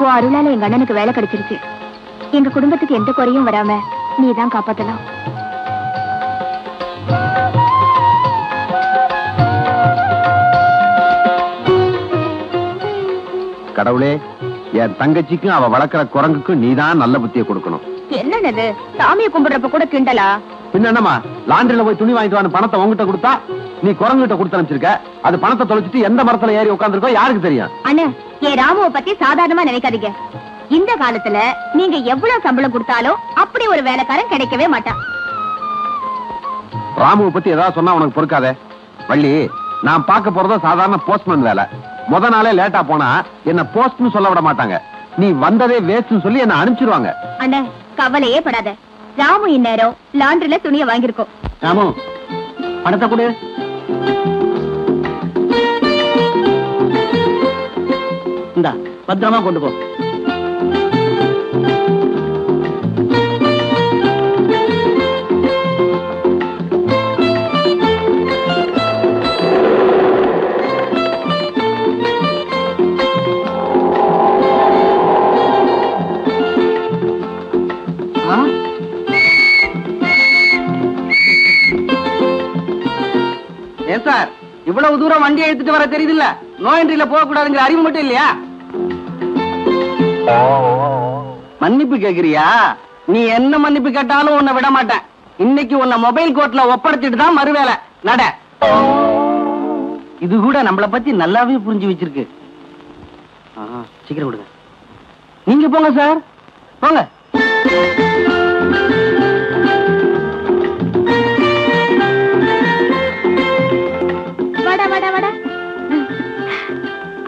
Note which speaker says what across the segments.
Speaker 1: உன் அருளால எங்க அண்ணனுக்கு வேலை கிடைச்சிருச்சு. எங்க குடும்பத்துக்கு எந்த குறையும் வராம நீதான் காப்பாத்தலாம்.
Speaker 2: கடவுளே, என் தங்கச்சிக்கும் அவ வளர்க்கிற குரங்குக்கும் நீதான் நல்ல புத்தியை கொடுக்கணும்.
Speaker 1: என்னது சாமியை கும்பிடுறப்ப கூட கிண்டலா?
Speaker 2: பின்ன என்னமா, லாண்டரியில போய் துணி வாங்கிட்டு வந்து பணத்தை உங்ககிட்ட கொடுத்தா நீ குரங்குகிட்ட கொடுத்து அனுப்பிச்சிருக்க. அது பணத்தை தொலைச்சிட்டு எந்த மரத்துல ஏறி உட்கார்ந்துருக்கோ யாருக்கு தெரியும்?
Speaker 1: அண்ணே, என் ராமுவை பத்தி சாதாரணமா நினைக்காதீங்க. இந்த காலத்துல நீங்க எவ்வளவு சம்பளம் கொடுத்தாலும் அப்படி ஒரு வேலைக்காரன் கிடைக்கவே மாட்டான்.
Speaker 2: ராமுவை பத்தி ஏதாவது சொன்னா உனக்கு பொறுக்காதே. வள்ளி, நான் பார்க்க போறதோ சாதாரண போஸ்ட்மேன் வேலை. முத நாளே லேட்டா போனா என்ன போஸ்ட்னு சொல்ல விட மாட்டாங்க. நீ வந்ததே வேஸ்ட்னு சொல்லி என்ன அனுப்பிச்சிருவாங்க.
Speaker 1: அண்ணே, கவலையே படாத. ராமு இந்நேரம் லாண்டரில துணியை வாங்கியிருக்கோம்.
Speaker 3: ராமு, பணத்தை கொடு. இந்தா, பத்திரமா கொண்டு போ. சார், இவ்வளவு தூரம் வண்டி எடுத்துட்டு வர தெரியுது இல்ல? நோ என்ட்ரியில போக கூடாதுங்கிற அறிவு மட்டும் இல்லையா? மன்னிப்பு கேக்குறியா? நீ என்ன மன்னிப்பு கேட்டாலும் உன்னை விட மாட்டேன். இன்னைக்கு உன்னை மொபைல் கோர்ட்ல ஒப்படைச்சிட்டு தான் மறுவேலை. நட. இது கூட நம்மளை பத்தி நல்லாவே புரிஞ்சு வச்சிருக்கு. சீக்கிரம் விடுங்க. நீங்க போங்க சார், போங்க.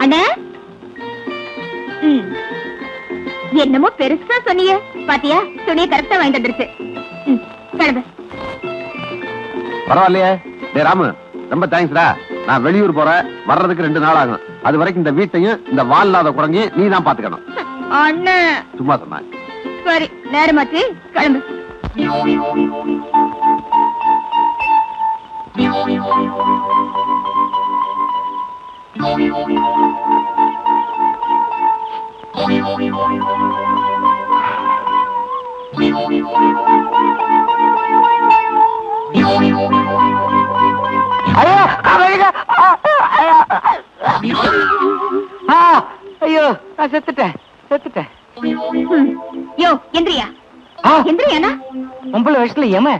Speaker 1: அண்ணா, என்னமோ பெருசா சொன்னீங்க பாத்தியா? துணியை கரெக்டா வாங்கிட்டு வந்துருச்சு.
Speaker 2: பரவாயில்லையே. டே ராமு, ரொம்ப தேங்க்ஸ்டா. நான் வெளியூர் போறேன், வர்றதுக்கு 2 நாள் ஆகும். அது வரைக்கும் இந்த வீட்டையும் இந்த வால் இல்லாத குரங்கையும் நீ தான் பாத்துக்கணும்.
Speaker 1: அண்ணா
Speaker 2: சும்மா சொன்னேன்.
Speaker 1: சரி, நேரமாச்சு, கிளம்பு.
Speaker 3: ஐயோ, நான் செத்துட்டேன்.
Speaker 1: யோ, எந்திரியா எந்திரியாண்ணா.
Speaker 3: 9 வயசுல ஏமா?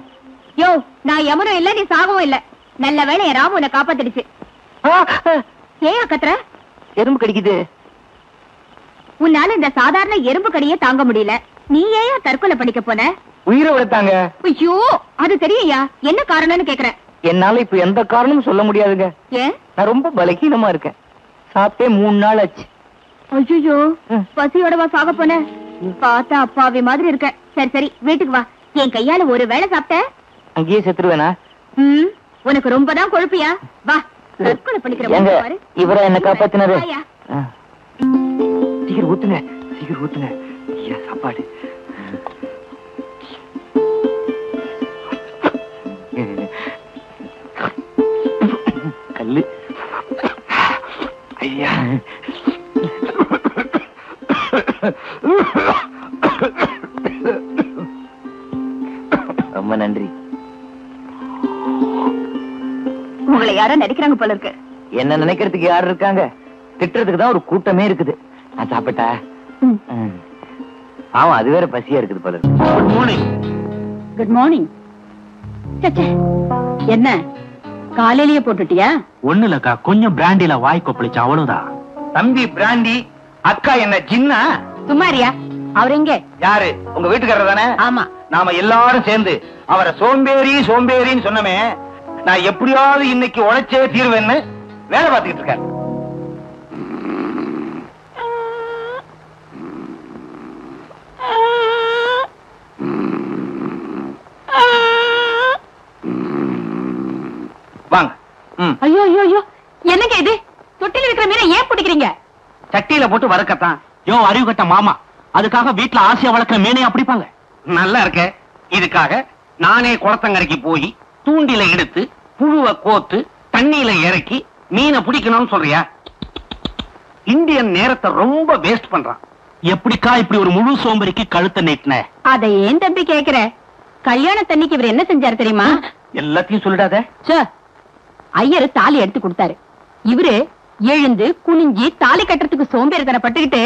Speaker 1: யோ, நான் யமனும் இல்ல, நீ சாகவும் இல்ல. நல்ல வேளை என் ராமு உன்னை காப்பாத்திடுச்சு. ஏன் கத்துற?
Speaker 3: எறும்பு கடிக்குது.
Speaker 1: உன்னால இந்த சாதாரண எறும்பு கடியே தாங்க முடியல. நீ ஏன் தற்கொலை பண்ணிக்க போன?
Speaker 3: உயிரை விடுத்தாங்க.
Speaker 1: ஐயோ, அது தெரியா? என்ன காரணம்னு கேக்குறேன்.
Speaker 3: என்னால இப்ப எந்த காரணமும் சொல்ல முடியாதுங்க.
Speaker 1: ஏன்?
Speaker 3: நான் ரொம்ப பலகீனமா இருக்கேன். சாப்பிட்டே 3 நாள் ஆச்சு.
Speaker 1: ஐயோ, பசியோடவா சாக போன? பார்த்தா அப்பாவி மாதிரி இருக்க. சரி சரி, வீட்டுக்கு வா. என் கையால ஒரு வேளை சாப்பிட்ட
Speaker 3: அங்கேயே செத்துருவேனா?
Speaker 1: உனக்கு ரொம்ப தான் கொழுப்பியா? வா, தற்கொலை பண்ணிக்கிற.
Speaker 3: இவரை என்ன காப்பாத்தினாரு. சீக்கிரம் ஊத்துங்க, சீக்கிரம் ஊத்துங்க. சாப்பாடு. கல்லு. ஐயா, ரொம்ப நன்றி.
Speaker 1: உங்களை யாரும் நடிக்கிறாங்க போல இருக்கு.
Speaker 3: என்ன நினைக்கிறதுக்கு யாரு இருக்காங்க? திட்டுறதுக்கு தான் ஒரு கூட்டமே இருக்குது. நான் சாப்பிட்டா ஆமா, அது வேற பசியா இருக்குது போல. Good morning.
Speaker 1: Good morning. என்ன காலையிலேயே போட்டுட்டியா?
Speaker 4: ஒண்ணு இல்லக்கா, கொஞ்சம் பிராண்டில வாய் கொப்பளிச்சு, அவ்வளவுதான்.
Speaker 3: தம்பி பிராண்டி, அக்கா என்ன சின்ன?
Speaker 1: சும்மாரியா? அவர் எங்க?
Speaker 3: யாரு? உங்க வீட்டுக்காரர் தானே?
Speaker 1: ஆமா.
Speaker 3: நாம எல்லாரும் சேர்ந்து அவரை சோம்பேறி சோம்பேறின்னு சொன்னமே. நான் எப்படியாவது இன்னைக்கு உழைச்சே தீர்வேன்னு வேலை பார்த்துக்கிட்டு இருக்காரு. வாங்க.
Speaker 1: ஐயோ ஐயோ ஐயோ, என்னங்க இது? தொட்டில இருக்கிற மீனை ஏன் பிடிக்கிறீங்க?
Speaker 3: சட்டியில போட்டு வறுக்கத்தான்.
Speaker 4: யோ, அறிவு கட்ட மாமா, அதுக்காக வீட்டுல ஆசையா வளர்க்கிற மீனையா பிடிப்பாங்க?
Speaker 3: நல்லா இருக்க. இதுக்காக நானே குளத்தங்கரைக்கு போய் தூண்டில எடுத்து புழுவை கோத்து தண்ணியில இறக்கி மீனை பிடிக்கணும்னு சொல்றியா? இந்தியன் நேரத்தை ரொம்ப வேஸ்ட் பண்றான்.
Speaker 4: எப்படிக்கா இப்படி ஒரு முழு சோம்பரிக்கு கழுத்தை நீட்டின?
Speaker 1: அதை ஏன் தம்பி கேக்குற? கல்யாணத்தன்னைக்கு இவர் என்ன செஞ்சாரு தெரியுமா?
Speaker 4: எல்லாத்தையும் சொல்லிடாத.
Speaker 1: ஐயரு தாலி எடுத்து கொடுத்தாரு. இவரு எழுந்து குனிஞ்சி தாலி கட்டுறதுக்கு சோம்பேறித்தனை பட்டுக்கிட்டு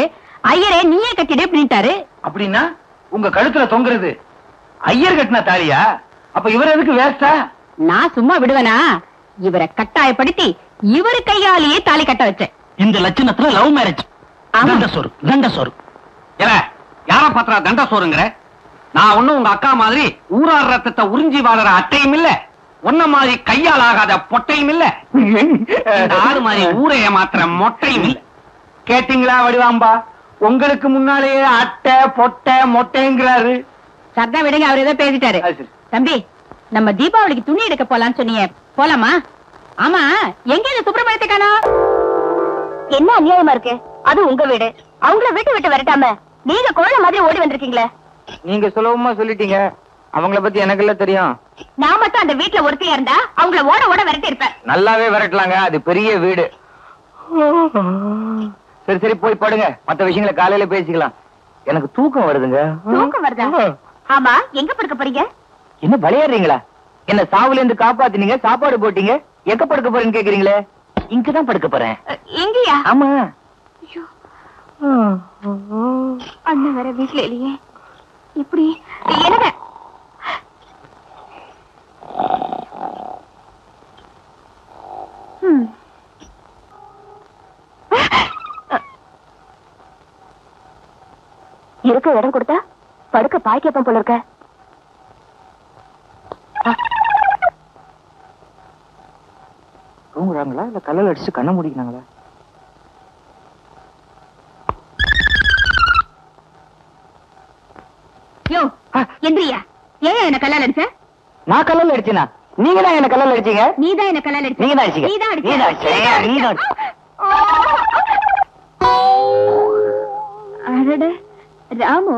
Speaker 1: ஐயரே நீயே கட்டிடு அப்படின்ட்டாரு.
Speaker 3: அப்படின்னா உங்க கழுத்துல தொங்குறது ஐயர் கட்டின தாலியா? அப்ப இவர் எதுக்கு வேஸ்டா?
Speaker 1: நான் சும்மா விடுவேனா? இவரை கட்டாயப்படுத்தி இவரு கையாலேயே தாலி கட்ட வச்சேன்.
Speaker 4: இந்த லட்சணத்துல லவ் மேரேஜ். தண்டசோறு தண்டசோறு.
Speaker 3: யார பாத்திரா தண்டசோறுங்கிற? நான் ஒண்ணும் உங்க அக்கா மாதிரி ஊரார் ரத்தத்தை உறிஞ்சி வாழற அட்டையும் இல்ல, ஒன்ன மாதிரி கையால் ஆகாத பொட்டையும் இல்ல, ஆறு மாதிரி ஊரை ஏமாத்துற மொட்டையும் இல்ல. கேட்டீங்களா வடிவாம்பா? உங்களுக்கு முன்னாலேயே அட்டை பொட்டை மொட்டைங்கிறாரு.
Speaker 1: சர்தா விடுங்க, அவர் ஏதோ பேசிட்டாரு. தம்பி, நம்ம தீபாவளிக்கு துணி எடுக்க போலான்னு சொன்னீங்க, போலாமா? ஆமா, எங்க இந்த சுப்பிரமணியத்தை காணோம்? என்ன அநியாயமா இருக்கு? அது உங்க வீடு, அவங்கள வீட்டு விட்டு வரட்டாம நீங்க கோழ மாதிரி ஓடி வந்திருக்கீங்களே.
Speaker 3: நீங்க சுலபமா சொல்லிட்டீங்க, அவங்கள பத்தி எனக்கு எல்லாம் தெரியும்.
Speaker 1: நான் மட்டும் அந்த வீட்டுல ஒருத்தியா இருந்தா அவங்கள ஓட ஓட விரட்டி இருப்பேன்.
Speaker 3: நல்லாவே விரட்டலாங்க, அது பெரிய வீடு. சரி சரி போய் படுங்க, மத்த விஷயங்களை காலையில பேசிக்கலாம். எனக்கு தூக்கம் வருதுங்க.
Speaker 1: தூக்கம் வருதா? ஆமா, எங்க படுக்க போறீங்க?
Speaker 3: என்ன விளையாடுறீங்களா? என்ன சாவுல இருந்து காப்பாத்தினீங்க, சாப்பாடு போட்டீங்க, எங்க படுக்க போறேன்னு கேக்குறீங்களே? இங்கதான் படுக்க போறேன்.
Speaker 1: எங்கயா?
Speaker 3: ஆமா.
Speaker 1: அண்ணன் வேற வீட்டுல இல்லையே, இப்படி என்னங்க? இருக்க இடம் கொடுத்தா படுக்க பாய் கேப்பம் போல இருக்க.
Speaker 3: தூங்குறாங்களா இல்ல கல்லல் அடிச்சு கண்ண முடிக்கிறாங்களா?
Speaker 1: யோ எந்திரியா, ஏன் என்ன கல்லால் அடிச்ச?
Speaker 3: நான் கல்லல் அடிச்சேனா? நீங்க தான் என்ன கல்லல் அடிச்சீங்க.
Speaker 1: நீதான் என்ன கல்லால் அடிச்ச.
Speaker 3: நீங்க தான் அடிச்சீங்க.
Speaker 1: நீதான் அடிச்ச. அடடே ராமு,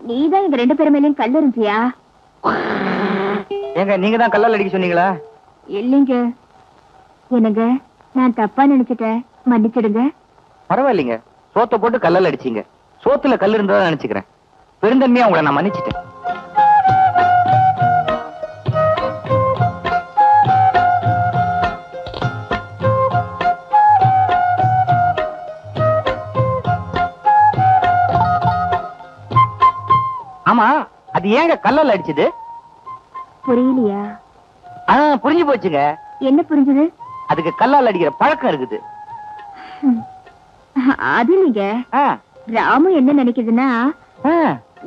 Speaker 1: நீதான் எங்க ரெண்டு பேரும் மேலயும் கல் எறிஞ்சியா?
Speaker 3: ஏங்க நீங்க தான் கல்லல் அடிக்க சொன்னீங்களா?
Speaker 1: இல்லைங்க. என்னங்க, நான் தப்பா நினைச்சிட்டேன், மன்னிச்சிடுங்க.
Speaker 3: பரவாயில்லைங்க, சோத்த போட்டு கல்லல் அடிச்சீங்க, சோத்துல கல் இருந்ததா நினைச்சுக்கிறேன். பெருந்தன்மையா உங்களை நான் மன்னிச்சிட்டேன். ஆமா, அது ஏங்க கல்லல் அடிச்சது?
Speaker 1: புரியலையா?
Speaker 3: புரிஞ்சு போச்சுங்க.
Speaker 1: என்ன புரிஞ்சது?
Speaker 3: அதுக்கு கல்லால் அடிக்கிற பழக்கம் இருக்குது.
Speaker 1: அது இல்லைங்க, ராமு என்ன நினைக்குதுன்னா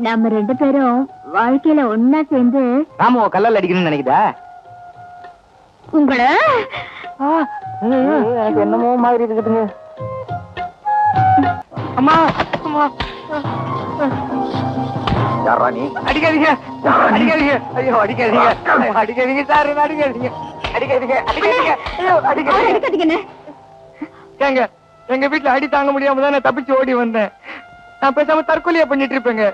Speaker 1: நம்ம ரெண்டு பேரும் வாழ்க்கையில ஒன்னா சேர்ந்து
Speaker 3: ராமுவ கல்லால் அடிக்கணும்னு நினைக்குதா?
Speaker 1: உங்களை
Speaker 3: எனக்கு என்னமோ மாதிரி இருக்குதுங்க. அம்மா அம்மா, யாரா நீ? அடிக்காதீங்க அடிக்காதீங்க, ஐயோ அடிக்காதீங்க அடிக்காதீங்க சார், அடிக்காதீங்க அடிக்காதீங்க அடிக்காதீங்க, ஐயோ
Speaker 1: அடிக்காதீங்க.
Speaker 3: ஏங்க எங்க வீட்டுல அடி தாங்க முடியாம தான் நான் தப்பிச்சு ஓடி வந்தேன். நான் பேசாம தற்கொலையா பண்ணிட்டு இருப்பேங்க.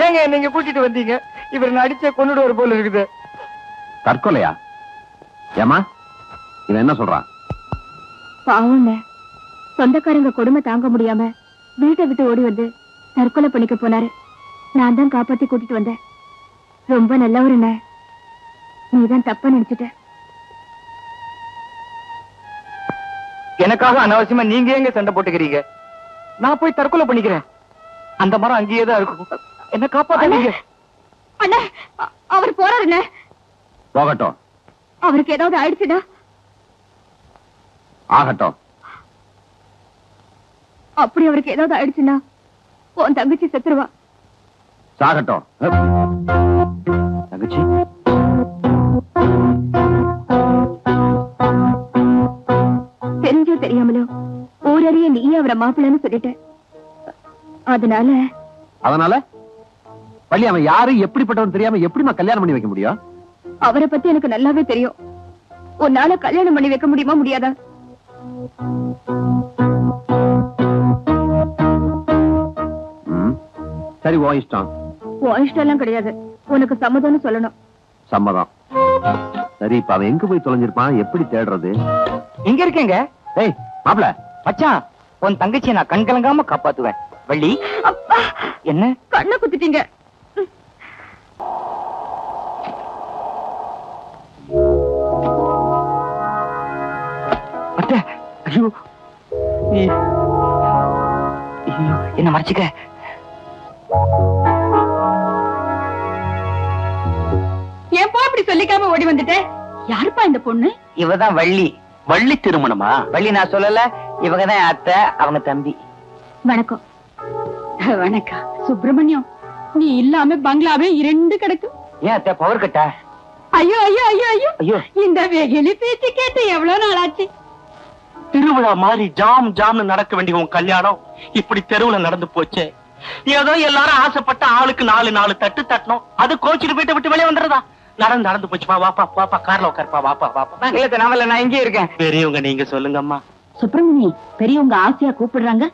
Speaker 3: ஏங்க நீங்க கூட்டிட்டு வந்தீங்க, இவர் நான் அடிச்ச கொண்டுட்டு ஒரு போல இருக்குது.
Speaker 2: தற்கொலையா? ஏமா இவன் என்ன சொல்றான்?
Speaker 1: பாவங்க, சொந்தக்காரங்க கொடுமை தாங்க முடியாம வீட்டை விட்டு ஓடி வந்து தற்கொலை பண்ணிக்க போனாரு. நான் தான் காப்பாத்தி கூட்டிட்டு வந்தேன். ரொம்ப நல்லவருண்ண, நீதான் தப்பா நினைச்சிட்ட.
Speaker 3: எனக்காக அனாவசியமா நீங்க எங்க சண்டை போட்டுக்கிறீங்க? நான் போய் தற்கொலை பண்ணிக்கிறேன். அந்த மரம் அங்கேயே தான் இருக்கும், என்ன காப்பாத்துறீங்க.
Speaker 1: அண்ணா, அவர் போறாருண்ண.
Speaker 2: போகட்டும்.
Speaker 1: அவருக்கு ஏதாவது ஆயிடுச்சுடா?
Speaker 2: ஆகட்டும்.
Speaker 1: அப்படி அவருக்கு ஏதாவது ஆயிடுச்சுன்னா உன் தங்கச்சி செத்துருவா.
Speaker 2: சாகட்டும். தங்கச்சி
Speaker 1: தெரிஞ்சோ தெரியாமலோ ஊரறிய நீயே அவரை மாப்பிள்ளன்னு சொல்லிட்ட.
Speaker 2: அதனால பள்ளி அவன் யாரு எப்படிப்பட்டவன் தெரியாம எப்படிமா கல்யாணம் பண்ணி வைக்க முடியும்?
Speaker 1: அவரை பத்தி எனக்கு நல்லாவே தெரியும். உன்னால கல்யாணம் பண்ணி வைக்க முடியுமா முடியாதா?
Speaker 2: சரி, உன் இஷ்டம்.
Speaker 1: உன் இஷ்டம் எல்லாம் கிடையாது, உனக்கு சம்மதம்னு சொல்லணும்.
Speaker 2: சம்மதம். சரி, இப்ப அவன் எங்க போய் தொலைஞ்சிருப்பான்? எப்படி தேடுறது?
Speaker 3: இங்க இருக்கேங்க.
Speaker 2: ஏய் மாப்ள,
Speaker 3: மச்சான், உன் தங்கச்சியை நான் கண்கலங்காம காப்பாத்துவேன். வள்ளி
Speaker 1: அப்பா
Speaker 3: என்ன
Speaker 1: கண்ணை குத்திட்டீங்க.
Speaker 3: அத்தை, ஐயோ என்ன மறைச்சுக்க.
Speaker 1: ஏன்பா இப்படி சொல்லிக்காம ஓடி வந்துட்ட? யாருப்பா இந்த பொண்ணு?
Speaker 3: இவதான் வள்ளி. வள்ளி திருமணமா? வள்ளி நான் சொல்லல, இவங்கதான் அத்தை, அவங்க தம்பி.
Speaker 1: வணக்கம். வணக்கம் சுப்பிரமணியம். நீ இல்லாம பங்களாவே இரண்டு கிடக்கு.
Speaker 3: ஏன் அத்தை பவர் கட்டா?
Speaker 1: ஐயோ ஐயோ ஐயோ ஐயோ
Speaker 3: ஐயோ
Speaker 1: இந்த வெகிலி பேச்சு கேட்டு எவ்வளவு நாளாச்சு.
Speaker 4: திருவிழா மாதிரி ஜாம் ஜாம்னு நடக்க வேண்டிய உன் கல்யாணம் இப்படி தெருவுல நடந்து போச்சே. ஏதோ எல்லாரும் ஆசைப்பட்ட ஆளுக்கு 4 தட்டு தட்டணும். அது கோச்சிட்டு போயிட்டு விட்டு வெளியே வந்துடுறதா? நடந்து போச்சுப்பா. வாப்பா வாப்பா, கார்ல உட்காருப்பா. வாப்பா வாப்பா.
Speaker 3: இல்ல நாமல, நான் இங்கே இருக்கேன்.
Speaker 4: பெரியவங்க நீங்க சொல்லுங்கம்மா.
Speaker 1: சுப்பிரமணி, பெரியவங்க ஆசையா கூப்பிடுறாங்க.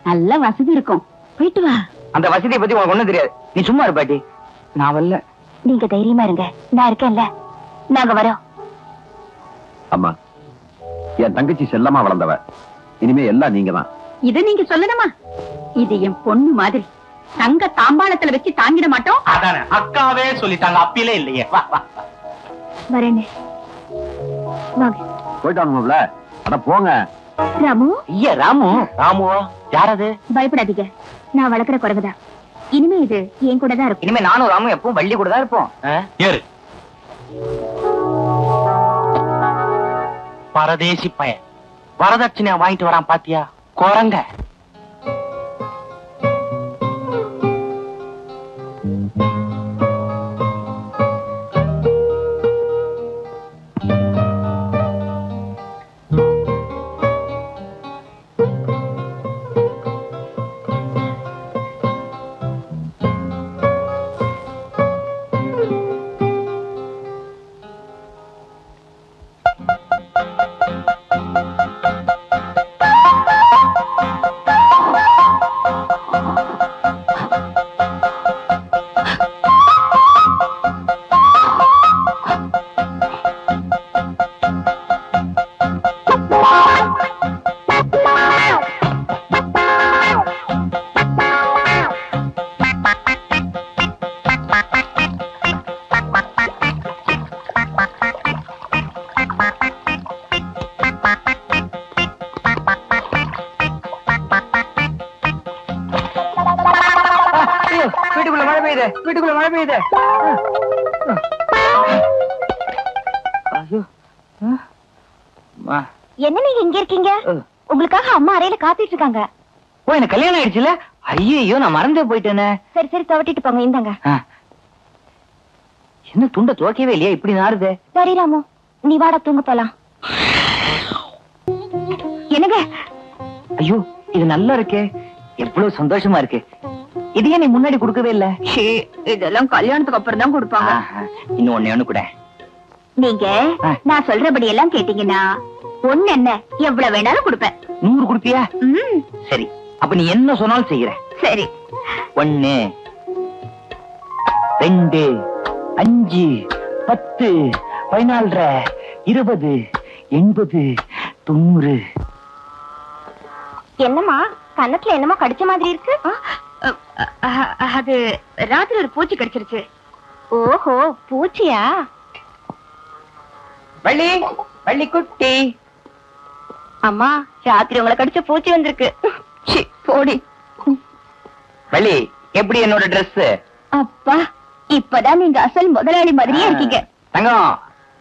Speaker 1: நல்ல வசதி இருக்கும், போயிட்டு வா.
Speaker 3: அந்த வசதியை பத்தி உனக்கு ஒண்ணும் தெரியாது. நீ சும்மா இரு பாட்டி. நான் வரல.
Speaker 1: நீங்க தைரியமா இருங்க, நான் இருக்கேன்ல. நாங்க வரோம்.
Speaker 2: அம்மா, என் தங்கச்சி செல்லமா வளர்ந்தவ. இனிமே எல்லாம் நீங்க தான்.
Speaker 1: இத நீங்க சொல்லணுமா? இது என் பொண்ணு மாதிரி. தங்க தாம்பாளத்துல வச்சு தாங்கிட மாட்டோம்.
Speaker 4: அதானே அக்காவே சொல்லிட்டாங்க, அப்பிலே இல்லையே. வா வா
Speaker 1: வரேன்னு வாங்க.
Speaker 2: போயிட்டு வாங்கல. அட போங்க.
Speaker 1: ராமு.
Speaker 3: ஐயா ராமு. ராமுவா? யாரது?
Speaker 1: பயப்படாதீங்க, நான் வளர்க்குற குறைவுதான். இனிமே இது என் கூட தான் இருக்கும்.
Speaker 3: இனிமே நானும் ராமும் எப்பவும் வள்ளி கூட தான் இருப்போம்.
Speaker 4: ஏறு. பரதேசி பையன் வரதட்சணையா வாங்கிட்டு வரான் பாத்தியா? குரங்க.
Speaker 3: வீட்டுக்குள்ள மழை பெய்யுது, வீட்டுக்குள்ள மழை பெய்யுது.
Speaker 1: என்ன நீங்க இங்க இருக்கீங்க? உங்களுக்காக அம்மா அறையில காத்துட்டு இருக்காங்க.
Speaker 3: ஓ, எனக்கு கல்யாணம் ஆயிடுச்சுல? ஐயோ, நான் மறந்தே போயிட்டேனே.
Speaker 1: சரி சரி, துவட்டிட்டு போங்க. இந்தாங்க.
Speaker 3: என்ன துண்ட துவைக்கவே இல்லையா? இப்படி நாருது.
Speaker 1: சரி ராமு, நீ வாடா, தூங்க போலாம். என்னங்க?
Speaker 3: ஐயோ, இது நல்லா இருக்கே. எவ்வளவு சந்தோஷமா இருக்கு. இது ஏன் நீ முன்னாடி கொடுக்கவே இல்ல?
Speaker 1: இதெல்லாம் கல்யாணத்துக்கு அப்புறம் தான் கொடுப்பாங்க.
Speaker 3: இன்னும் ஒண்ணு கூட.
Speaker 1: நீங்க நான் சொல்றபடி எல்லாம் கேட்டீங்கன்னா ஒண்ணு என்ன எவ்வளவு வேணாலும் கொடுப்பேன்.
Speaker 3: 100 கொடுப்பியா? சரி, அப்ப நீ என்ன சொன்னாலும் செய்யற.
Speaker 1: சரி.
Speaker 3: 1 2 5 10 14 20 80 90.
Speaker 1: என்னம்மா கன்னத்துல என்னமோ கடிச்ச மாதிரி இருக்கு? அது ராத்திரி ஒரு பூச்சி கடிச்சிருச்சு. ஓஹோ, பூச்சியா?
Speaker 3: வள்ளி, வள்ளி குட்டி.
Speaker 1: அம்மா, ராத்திரி உங்களை கடிச்ச பூச்சி வந்திருக்கு. போடி.
Speaker 3: வள்ளி, எப்படி என்னோட Dress?
Speaker 1: அப்பா, இப்பதான் நீங்க அசல் முதலாளி மாதிரியே இருக்கீங்க.
Speaker 3: தங்கம்,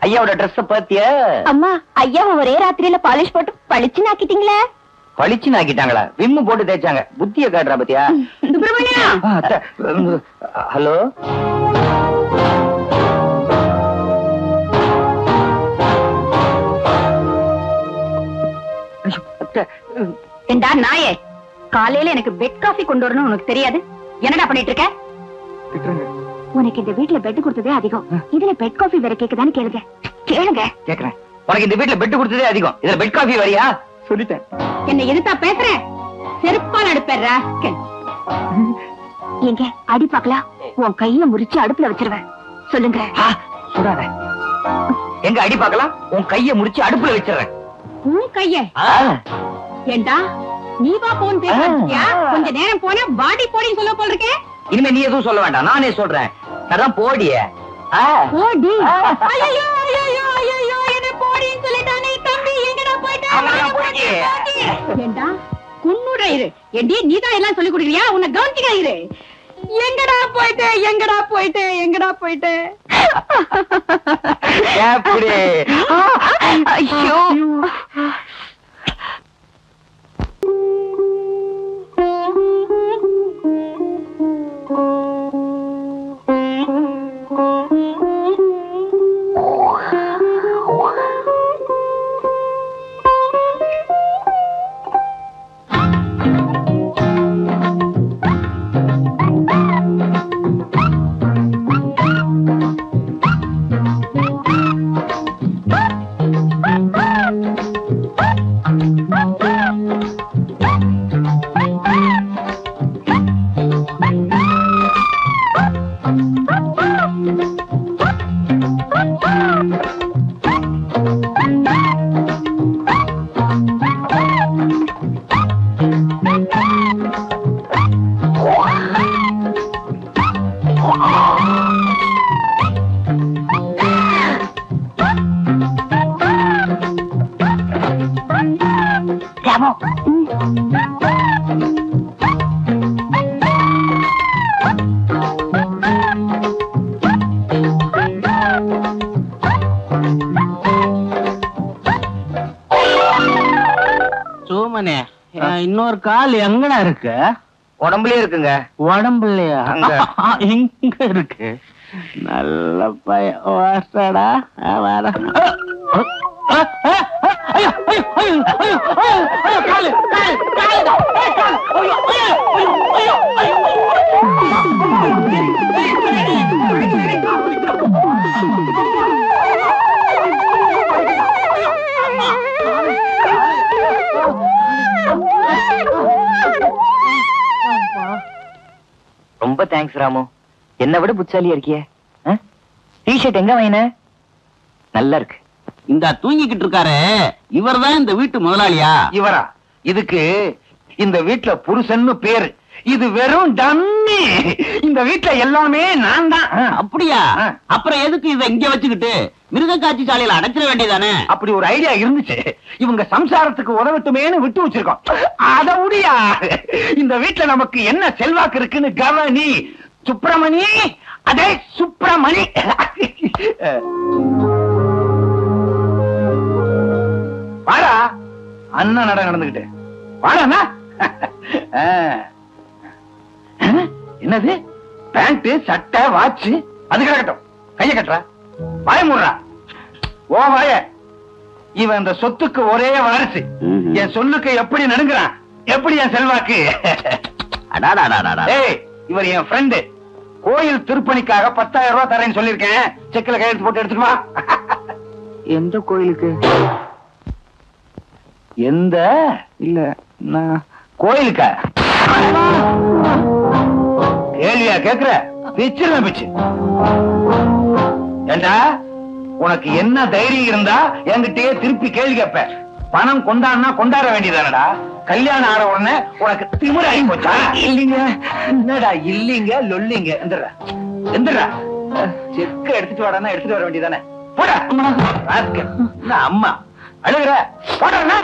Speaker 3: ஐயாவோட Dress பாத்தியா?
Speaker 1: அம்மா, ஐயாவை ஒரே ராத்திரியில பாலிஷ் போட்டு பளிச்சுன்னு ஆக்கிட்டீங்களே.
Speaker 3: பளிச்சுன்னு ஆக்கிட்டாங்களா? விம்மு போட்டு தேய்ச்சாங்க. புத்திய காட்டுறா பாத்தியா? ஹலோ,
Speaker 1: ஏண்டா நாயே, காலையில எனக்கு பெட் காஃபி கொண்டு வரணும் உனக்கு தெரியாது? என்னடா பண்ணிட்டு இருக்க? உனக்கு இந்த வீட்டுல பெட் கொடுத்ததே அதிகம், இதுல பெட் காஃபி வேற கேக்குதான்னு கேளுங்க. கேளுங்க.
Speaker 3: கேக்குறேன். உனக்கு இந்த வீட்டுல பெட் கொடுத்ததே அதிகம், இதுல பெட் காஃபி வரியா? சொல்லிட்டேன்.
Speaker 1: என்ன எதுத்தா பேசுற? செருப்பால் அடிப்பேறா. எங்க அடி பாக்கலாம்? உன் கைய முறிச்சு அடுப்புல வச்சிருவேன். சொல்லுங்க.
Speaker 3: சுடாத. எங்க அடி பாக்கலாம்? உன் கைய முறிச்சு அடுப்புல வச்சிடுறேன்.
Speaker 1: உன் கைய? ஏண்டா நீ வா போன் பேசியா? கொஞ்ச நேரம் போனா பாடி போடின்னு சொல்ல போல இருக்கே.
Speaker 3: இனிமே நீ எதுவும் சொல்ல வேண்டாம், நானே சொல்றேன். அதான் போடிய.
Speaker 1: போடி. ஐயோ ஐயோ ஐயோ என்ன போடின்னு சொல்லிட்டானே தம்பி. எங்கடா போயிட்ட? ஏண்டா குன்னுடா இரு. ஏண்டி நீதான் எல்லாம் சொல்லி கொடுக்கறியா? உன்னை கவனிச்சுக்க இரு. எங்கடா போயிட்ட எங்கடா போயிட்ட எங்கடா போயிட்ட?
Speaker 3: எப்படி?
Speaker 1: ஐயோ
Speaker 4: சோமனே, இன்னொரு கால் எங்கடா இருக்கு?
Speaker 3: உடம்புலயே இருக்குங்க.
Speaker 4: உடம்புலயா? இங்க இருக்கு. நல்ல பையன் வாசடா. வர
Speaker 3: ரொம்ப தேங்க்ஸ் ராமு. என்ன விட புட்சாலியா இருக்கிய. டிஷர்ட் எங்க வாங்கின? நல்லா இருக்கு.
Speaker 4: இந்த தூங்கிக்கிட்டு இருக்காரு இவர்தான் இந்த வீட்டு முதலாளியா?
Speaker 3: இவரா? இதுக்கு இந்த வீட்டுல புருஷன்னு பேரு. இது வெறும் டம்மி. இந்த வீட்டுல எல்லாமே நான் தான்.
Speaker 4: அப்படியா? அப்புறம் எதுக்கு இத இங்க வச்சுக்கிட்டு மிருக காட்சி சாலையில அடைச்சிட வேண்டியதானே?
Speaker 3: அப்படி ஒரு ஐடியா இருந்துச்சு. இவங்க சம்சாரத்துக்கு உதவட்டுமேன்னு விட்டு வச்சிருக்கோம். அத முடியா? இந்த வீட்டுல நமக்கு என்ன செல்வாக்கு இருக்குன்னு கவனி. சுப்பிரமணி, அதே சுப்பிரமணி. வாடா அண்ணா நடந்துகிட்டு வாடா. என்னது? பேண்ட், சட்டை, வாட்ச் அது கிடக்கட்டும். கைய கட்டுறா, வாய மூடுறா. ஓ வாய. இவன் இந்த சொத்துக்கு ஒரே வாரிசு. என் சொல்லுக்கு எப்படி நடுங்குறான்? எப்படி என் செல்வாக்கு? இவர் என் ஃப்ரெண்டு. கோயில் திருப்பணிக்காக 10,000 ரூபாய் தரேன்னு சொல்லிருக்கேன். செக்ல கையெழுத்து போட்டு எடுத்துக்குமா? எந்த கோயிலுக்கு? எந்த? இல்ல கோயிலுக்கா? கேள்வியா கேக்குற? பிச்சிருந்த பிச்சு. ஏண்டா உனக்கு என்ன தைரியம் இருந்தா என்கிட்டயே திருப்பி கேள்வி கேட்ப. பணம் கொண்டாடுனா கொண்டாட வேண்டியதானடா. கல்யாணம் ஆற உடனே உனக்கு திமிராகி போச்சா? இல்லீங்க. என்னடா இல்லீங்க லொல்லிங்க? எந்திரா. செக்க எடுத்துட்டு வாடானா எடுத்துட்டு வர வேண்டியதானே. போடா. அம்மா அழுகுற? போடா.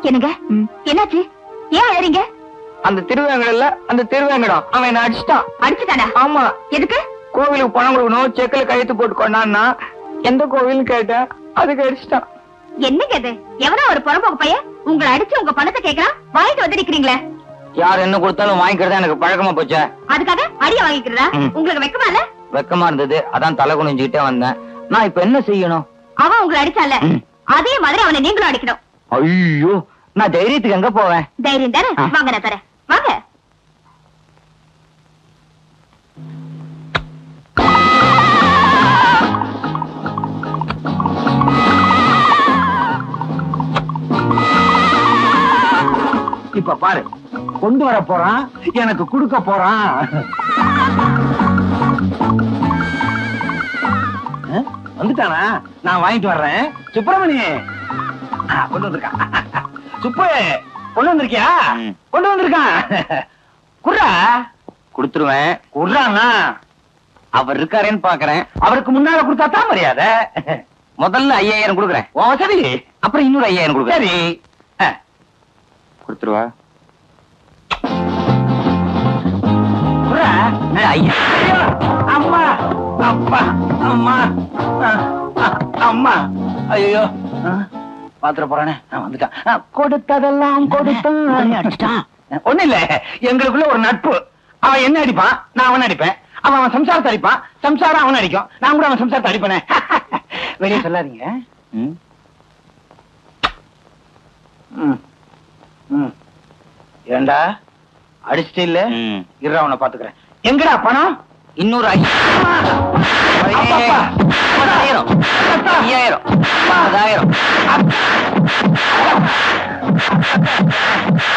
Speaker 1: என்னங்க என்னாச்சு? ஏன் அழறீங்க?
Speaker 3: அந்த திருவேங்கடல்ல அந்த திருவேங்கடம் அவன் என்ன அடிச்சுட்டான்.
Speaker 1: அடிச்சுட்டானா?
Speaker 3: ஆமா.
Speaker 1: எதுக்கு?
Speaker 3: கோவிலுக்கு பணம் கொடுக்கணும், செக்கில கையெழுத்து போட்டு கொண்டான்னா எந்த கோவில்னு கேட்டேன். அதுக்கு அடிச்சுட்டான்.
Speaker 1: என்னங்க இது? எவனோ ஒரு புறம்போக்கு பையன் உங்களை அடிச்சு உங்க பணத்தை கேக்குறான், வாங்கிட்டு வந்து நிக்கிறீங்களே.
Speaker 3: யார் என்ன கொடுத்தாலும் வாங்கிக்கிறதா எனக்கு பழக்கமா போச்சா?
Speaker 1: அதுக்காக அடிய வாங்கிக்கிறதா? உங்களுக்கு வெக்கமா இல்ல?
Speaker 3: வெக்கமா இருந்தது, அதான் தலை குனிஞ்சுக்கிட்டே வந்தேன். நான் இப்ப என்ன செய்யணும்?
Speaker 1: அவன் உங்களை அடிச்சால அதே மாதிரி அவனை நீங்களும் அடிக்கணும்.
Speaker 3: ஐயோ, நான் தைரியத்துக்கு எங்க போவேன்?
Speaker 1: தைரியம் தானே? வாங்க நான் தரேன், வாங்க.
Speaker 3: இப்ப பாரு, கொண்டு வர போறான், எனக்கு கொடுக்க போறான். வந்துட்டானா? நான் வாங்கிட்டு வர்றேன். சுப்பிரமணி கொண்டு வந்திருக்கான். சுப்பு கொண்டு வந்திருக்கியா? கொண்டு வந்திருக்கான். குர்ரா கொடுத்துருவேன். குர்ரானா அவர் இருக்காரேன்னு பாக்குறேன். அவருக்கு முன்னால கொடுத்தா தான் மரியாதை. முதல்ல 5000 கொடுக்குறேன். ஓ சரி. அப்புறம் இன்னொரு 5000 கொடுக்குறேன். சரி கொடுத்துருவா. அம்மா அப்பா அம்மா அம்மா ஐயோ பாத்திர போறானே. வந்துட்டான். கொடுத்ததெல்லாம் கொடுத்தான். ஒண்ணு இல்ல, எங்களுக்குள்ள ஒரு நட்பு. அவன் என்ன அடிப்பான், நான் அவன் அடிப்பேன். அவன் சம்சாரத்தை அடிப்பான், சம்சாரம் அவன் அடிக்கும். நான் கூட அவன் சம்சாரத்தை அடிப்பேனே. வெளியே சொல்லாதீங்க. ஏண்டா அடிச்சுட்டு இல்ல? இரு அவனை பாத்துக்கிறேன். எங்கடா பணம்? இன்னொரு 5000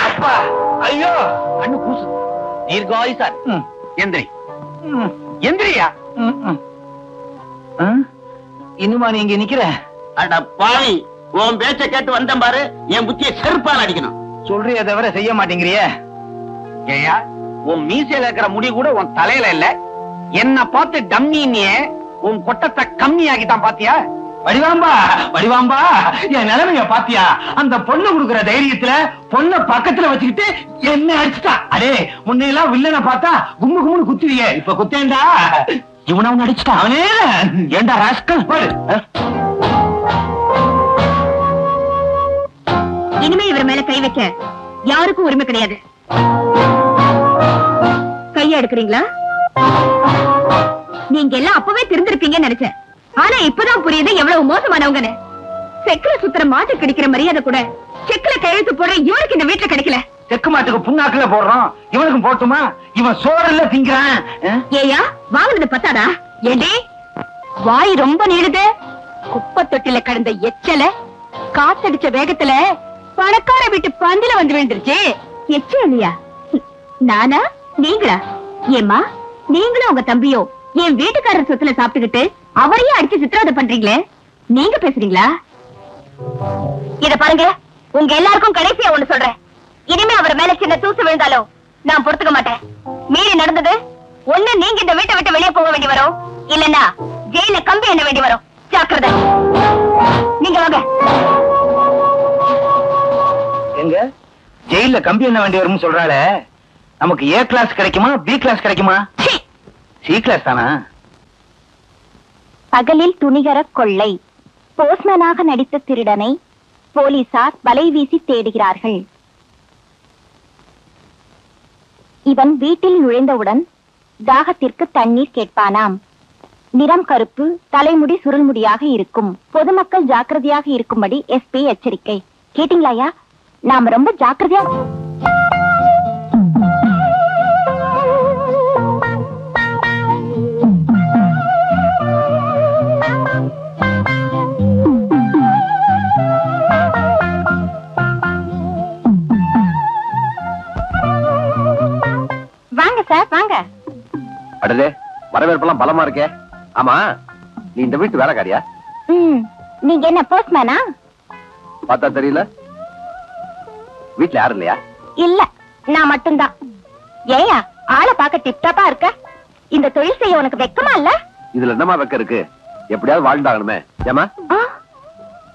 Speaker 3: அப்பா. ஐயோ கண்ணு கூசு. தீர்காயு சார். எந்திரி எந்திரியா. இன்னுமா நீ இங்க நிக்கிற?
Speaker 4: அட பாவி, உன் பேச்ச கேட்டு வந்தேன் பாரு. என் புத்தியை செருப்பால் அடிக்கணும்.
Speaker 3: சொல்றிய தவிர செய்ய மாட்டேங்கிறிய. ஏயா உன் மீசையில இருக்கிற முடி கூட உன் தலையில இல்ல. என்ன பார்த்து டம்மியே உன் கொட்டத்தை கம்மி ஆகிட்டான் பாத்தியா? வடிவாம்பா வடிவாம்பா, என் நிலைமைய பாத்தியா? அந்த பொண்ணு கொடுக்குற தைரியத்துல பொண்ண பக்கத்துல வச்சுக்கிட்டு என்ன அடிச்சுட்டா. அடே முன்னையெல்லாம் வில்லனை பார்த்தா கும்மு கும்முன்னு குத்துவிய, இப்ப குத்தேன்டா. இவன அவன் அடிச்சுட்டான். அவனே ஏண்டா ராஸ்கல்.
Speaker 1: இனிமே இவர் மேல கை வைக்க யாருக்கும் உரிமை கிடையாது. கைய எடுக்கிறீங்களா? நீங்க எல்லாம் அப்பவே தெரிஞ்சிருப்பீங்கன்னு நினைச்சேன். ஆனா இப்பதான் புரியுது எவ்வளவு மோசமானவங்கன்னு. செக்குல சுத்துற மாட்டு கிடைக்கிற மரியாதை கூட செக்குல கையெழுத்து போடுற இவருக்கு இந்த வீட்டுல கிடைக்கல.
Speaker 3: செக்கு மாட்டுக்கு புண்ணாக்குல போடுறோம், இவனுக்கும் போட்டுமா? இவன் சோறுல திங்கிறான்.
Speaker 1: ஏயா வாங்கினது பத்தாடா? ஏண்டி வாய் ரொம்ப நீளுது. குப்பை தொட்டில கடந்த எச்சல காத்தடிச்ச வேகத்துல பணக்கார வீட்டு பந்தில வந்து விழுந்துருச்சு. எச்ச இல்லையா? நானா நீங்களா? ஏமா நீங்களும் உங்க தம்பியோ என் வீட்டுக்காரர் சொத்துல சாப்பிட்டுக்கிட்டு அவரையே அடிச்சு சித்திரவதை பண்றீங்களே, நீங்க பேசுறீங்களா? இத பாருங்க, உங்க எல்லாருக்கும் கடைசியா ஒண்ணு சொல்றேன். இனிமே அவர் மேல சின்ன தூசு விழுந்தாலும் நான் பொறுத்துக்க மாட்டேன். மீறி நடந்தது ஒண்ணு நீங்க இந்த வீட்டை விட்டு வெளியே போக வேண்டி வரும், இல்லன்னா ஜெயில கம்பி எண்ண வேண்டி வரும். ஜாக்கிரதை. நீங்க வாங்க.
Speaker 3: எங்க ஜெயில கம்பி என்ன வேண்டி வரும்னு சொல்றாள. நமக்கு ஏ கிளாஸ் கிடைக்குமா, பி கிளாஸ் கிடைக்குமா? சி கிளாஸ் தானா?
Speaker 1: பகலில் துணிகர கொள்ளை. போஸ்ட்மேனாக நடித்த திருடனை போலீசார் வலை வீசி தேடுகிறார்கள். இவன் வீட்டில் நுழைந்தவுடன் தாகத்திற்கு தண்ணீர் கேட்பானாம். நிறம் கருப்பு, தலைமுடி சுருள்முடியாக இருக்கும். பொதுமக்கள் ஜாக்கிரதையாக இருக்கும்படி எஸ்பி எச்சரிக்கை. கேட்டீங்களாயா? நாம ரொம்ப ஜாக்கிரதையா. வாங்க சார் வாங்க.
Speaker 2: அடடே வரவேற்பெல்லாம் பலமா இருக்கே. ஆமா நீ இந்த வீட்டு வேலைக்காரியா?
Speaker 1: நீங்க என்ன போஸ்ட்மேனா?
Speaker 2: பார்த்தா தெரியல. வீட்டுல யாரும் இல்லையா?
Speaker 1: இல்ல, நான் மட்டும்தான். ஏயா ஆளை பார்க்க டிப்டாப்பா இருக்க. இந்த தொழில் செய்ய உனக்கு வெக்கமா இல்ல?
Speaker 2: இதுல என்னமா வெக்க இருக்கு? எப்படியாவது வாழ்ந்தாகணுமே. ஏமா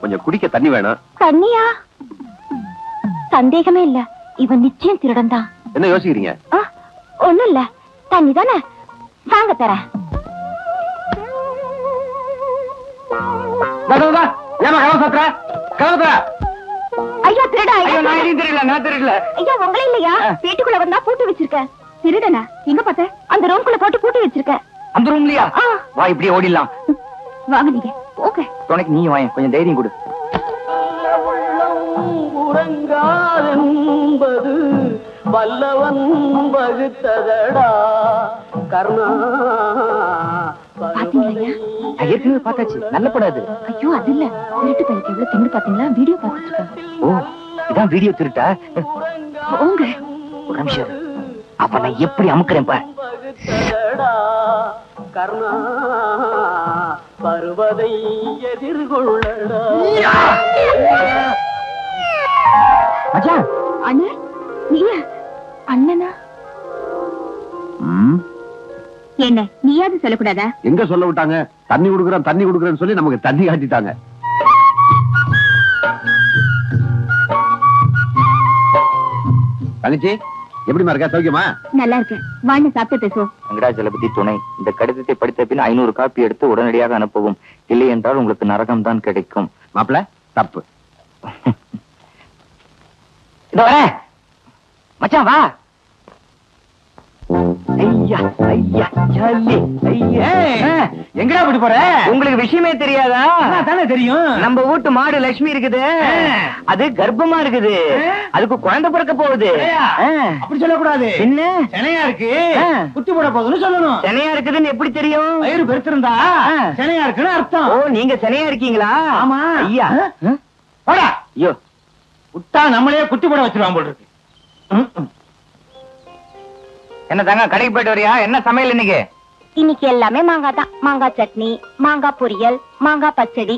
Speaker 2: கொஞ்சம் குடிக்க தண்ணி வேணும்.
Speaker 1: தண்ணியா? சந்தேகமே இல்ல, இவன் நிச்சயம் திருடன் தான்.
Speaker 2: என்ன யோசிக்கிறீங்க?
Speaker 1: ஒண்ணும் இல்ல, தண்ணி தானே, வாங்க தரேன்.
Speaker 3: ஏமா கதவு சாத்துற? கதவு தர.
Speaker 1: ஐயா திருடா.
Speaker 3: நான் தெரியல.
Speaker 1: ஐயா உங்களே இல்லையா? வீட்டுக்குள்ள வந்தா பூட்டி வச்சிருக்க. திருடனா? எங்க பார்த்த? அந்த ரூம்குள்ள போட்டு பூட்டி வச்சிருக்க.
Speaker 3: அந்த ரூம்லயா? வா இப்படியே ஓடிடலாம்.
Speaker 1: வாங்க நீங்க. ஓகே.
Speaker 3: துணைக்கு நீ வாங்க, கொஞ்சம் தைரியம் கொடு.
Speaker 4: உறங்காதென்பது வல்லவன் வகுத்ததடா கர்ணா.
Speaker 3: ஏற்கனவே பார்த்தாச்சு, நல்ல படாது.
Speaker 1: ஐயோ அது இல்ல, திருட்டு பையனுக்கு எவ்வளவு திமிரு பாத்தீங்களா? வீடியோ பார்த்துட்டு இருக்காங்க.
Speaker 3: ஓ இதான் வீடியோ திருட்டா?
Speaker 1: போங்க.
Speaker 3: ஒரு நிமிஷம், அப்ப நான் எப்படி அமுக்குறேன் பாரு.
Speaker 4: கர்ணா பருவதை எதிர்கொள்ளடா.
Speaker 2: மச்சான்
Speaker 1: அண்ணா நீயா? அண்ணனா? என்ன நீயாவது சொல்லக்கூடாதா?
Speaker 2: எங்க சொல்ல விட்டாங்க? தண்ணி குடுக்கறேன்னு சொல்லி நமக்கு தண்ணி காட்டிட்டாங்க. தங்கச்சி எப்படிமா இருக்கா? சௌக்கியமா?
Speaker 1: நல்லா இருக்கேன். வாங்க சாப்பிட்டு பேசுவோம்.
Speaker 5: வெங்கடாஜலபதி துணை, இந்த கடிதத்தை படித்த பின் 500 காப்பி எடுத்து உடனடியாக அனுப்பவும். இல்லை என்றால் உங்களுக்கு நரகம் தான் கிடைக்கும்.
Speaker 2: மாப்பிள தப்பு.
Speaker 5: இதோ வரேன். மச்சான் வா. ஐயா ஐயா ஜல்லி ஐயா.
Speaker 3: எங்கடா போட்டு போற?
Speaker 5: உங்களுக்கு விஷயமே தெரியாதா?
Speaker 3: தானே தெரியும்.
Speaker 5: நம்ம வீட்டு மாடு லட்சுமி இருக்குது, அது கர்ப்பமா இருக்குது, அதுக்கு குழந்தை பிறக்க போகுது.
Speaker 3: அப்படி சொல்லக்கூடாது.
Speaker 5: என்ன
Speaker 3: செனையா இருக்கு, குட்டி போட போகுதுன்னு சொல்லணும்.
Speaker 5: செனையா இருக்குதுன்னு எப்படி தெரியும்?
Speaker 3: வயிறு பெருத்திருந்தா செனையா இருக்குன்னு அர்த்தம்.
Speaker 5: ஓ, நீங்க செனையா இருக்கீங்களா?
Speaker 3: ஆமா.
Speaker 5: ஐயா
Speaker 3: போடா.
Speaker 5: ஐயோ,
Speaker 3: விட்டா நம்மளே குட்டி போட வச்சிருவான் போல் இருக்கு.
Speaker 5: என்ன தாங்க கடைக்கு போயிட்டு வரியா? என்ன சமையல் இன்னைக்கு?
Speaker 1: இன்னைக்கு எல்லாமே மாங்காய் தான். மாங்காய் சட்னி, மாங்காய் பொரியல், மாங்காய் பச்சடி,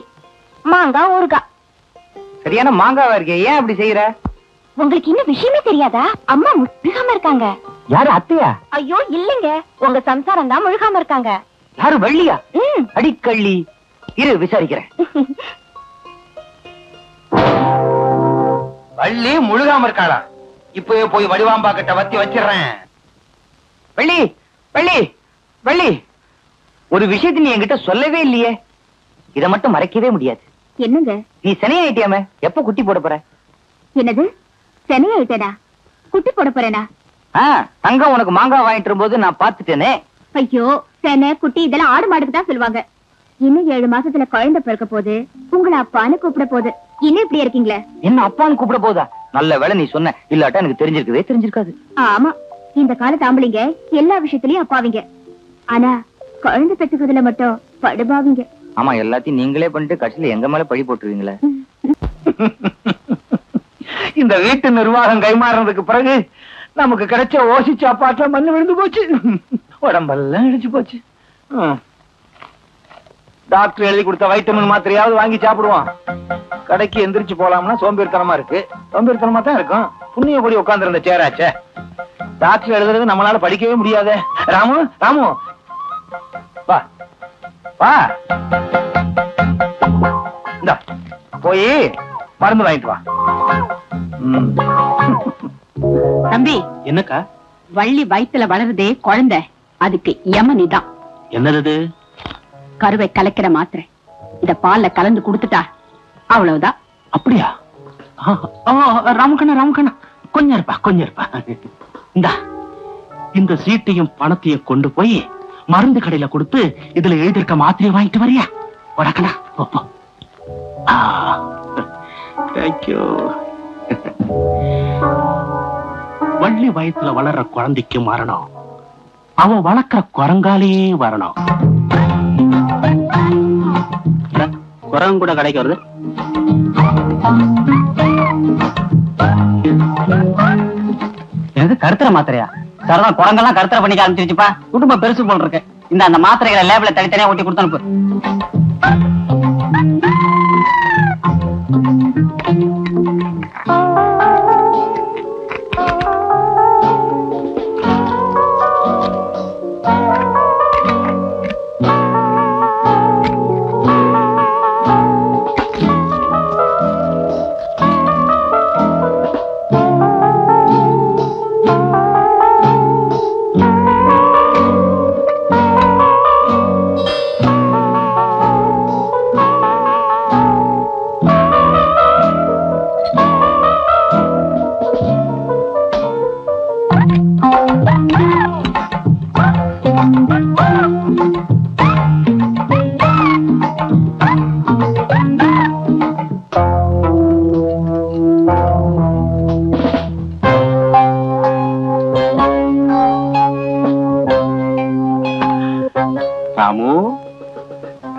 Speaker 1: மாங்காய் ஊறுகாய்.
Speaker 5: சரியான மாங்காவா இருக்கே, ஏன் அப்படி செய்யற?
Speaker 1: உங்களுக்கு இன்னும் விஷயமே தெரியாதா? அம்மா முழுகாம இருக்காங்க.
Speaker 5: யாரு, அத்தையா?
Speaker 1: ஐயோ இல்லங்க, உங்க சம்சாரம் தான் முழுகாம இருக்காங்க.
Speaker 5: யாரு, வள்ளியா? அடிக்கள்ளி. இரு விசாரிக்கிறேன்.
Speaker 3: வள்ளி முழுகாம இருக்காளா? இப்பவே போய் வடிவாம்பா கிட்ட வத்தி வச்சிடுறேன்.
Speaker 5: வள்ளி வள்ளி வள்ளி, ஒரு விஷயத்தை நீ என்கிட்ட சொல்லவே இல்லையே. இதை மட்டும் மறைக்கவே முடியாது.
Speaker 1: என்னங்க?
Speaker 5: நீ சனியாயிட்டியாம, எப்ப குட்டி போட போற?
Speaker 1: என்னது சனியாயிட்டேனா? குட்டி போட போறேனா?
Speaker 5: தங்கம் உனக்கு மாங்காய் வாங்கிட்டு வரும்போது நான் பாத்துட்டேனே.
Speaker 1: ஐயோ, செனை குட்டி இதெல்லாம் ஆடு மாடுக்கு தான் சொல்லுவாங்க. இன்னும் 7 மாசத்துல குழந்தை பிறக்க போகுது. உங்களை அப்பான்னு கூப்பிட போகுது. இன்னும் இப்படி இருக்கீங்களே.
Speaker 5: என்ன அப்பான்னு கூப்பிட போதா? நல்ல வேலை நீ சொன்ன, இல்லாட்டா எனக்கு தெரிஞ்சிருக்காது.
Speaker 1: ஆமா, இந்த காலத்து ஆம்பளைங்க எல்லா விஷயத்திலயும் அப்பாவிங்க. ஆனா குழந்தை பெற்றுக்கிறதுல மட்டும் படுபாவிங்க.
Speaker 5: ஆமா, எல்லாத்தையும் நீங்களே பண்ணிட்டு கடைசியில எங்க மேல பழி போட்டுருவீங்களே.
Speaker 3: இந்த வீட்டு நிர்வாகம் கைமாறதுக்கு பிறகு நமக்கு கிடைச்ச ஓசிச்சு அப்பாட்ல மண்ணு விழுந்து போச்சு. உடம்பெல்லாம் இடிச்சு போச்சு. டாக்டர் எழுதி கொடுத்த வைட்டமின் மாத்திரையாவது வாங்கி சாப்பிடுவான். கடைக்கு எந்திரிச்சு போலாம்னா சோம்பேறித்தனமா இருக்கு. சோம்பேறித்தனமா தான் இருக்கும். புண்ணிய கூடி உட்கார்ந்து இருந்த சேராச்சே. டாக்டர் எழுதுறது நம்மளால படிக்கவே முடியாத. ராமு ராமு வா வா, இந்த போய் மருந்து வாங்கிட்டு வா.
Speaker 1: தம்பி,
Speaker 4: என்னக்கா?
Speaker 1: வள்ளி வயித்துல வளருதே குழந்தை, அதுக்கு யமனிதான்.
Speaker 4: என்னது?
Speaker 1: கருவை கலக்கிற மாத்திரை. இத பால்ல கலந்து கொடுத்துட்டா அவ்வளவுதான்.
Speaker 4: அப்படியா? ராமகண்ணா கொஞ்சம் இருப்பா. இந்த சீட்டையும் பணத்தையும் கொண்டு போய் மருந்து கடையில கொடுத்து இதுல எழுதிருக்க மாத்திரையை வாங்கிட்டு வரியா? வடக்கண்ணா. தேங்க்யூ. வள்ளி வயசுல வளர்ற குழந்தைக்கு மரணம், அவ வளர்க்கிற குரங்காலே வரணும். குரங்கு கூட கடைக்கு வருது.
Speaker 5: எனக்கு கருத்துற மாத்திரையா? சார், குரங்கெல்லாம் கருத்துற பண்ணிக்க ஆரம்பிச்சிருச்சுப்பா. குடும்பம் பெருசு போல் இருக்கு. இந்த அந்த மாத்திரைகளை லேபிள தனித்தனியா ஒட்டி கொடுத்து அனுப்பு.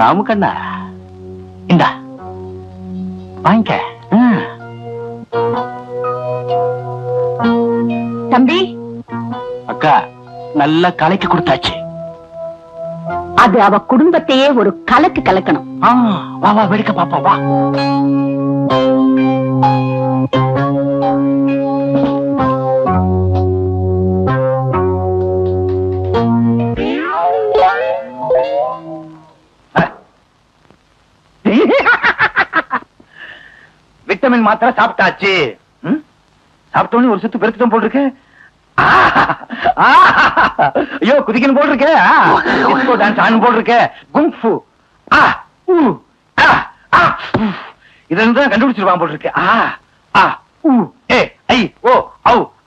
Speaker 4: ராமு கண்ணா, இந்தா வாங்க.
Speaker 1: தம்பி,
Speaker 4: அக்கா, நல்ல கலைக்கு கொடுத்தாச்சு.
Speaker 1: அது அவ குடும்பத்தையே ஒரு கலக்கு கலக்கணும்.
Speaker 4: வா வா வெடிக்க பாப்பா வா. விட்டமின் மாத்திரை சாப்பிட்டாச்சு. சாப்பிட்டோன்னு ஒரு சுத்து பெருத்துட்டோம் போல் இருக்கு. ஐயோ குதிக்கணும் போல் இருக்கு. டான்ஸ் ஆனும் போல் இருக்கு. குங்ஃபு இதுல தான் கண்டுபிடிச்சிருவான் போல் இருக்கு.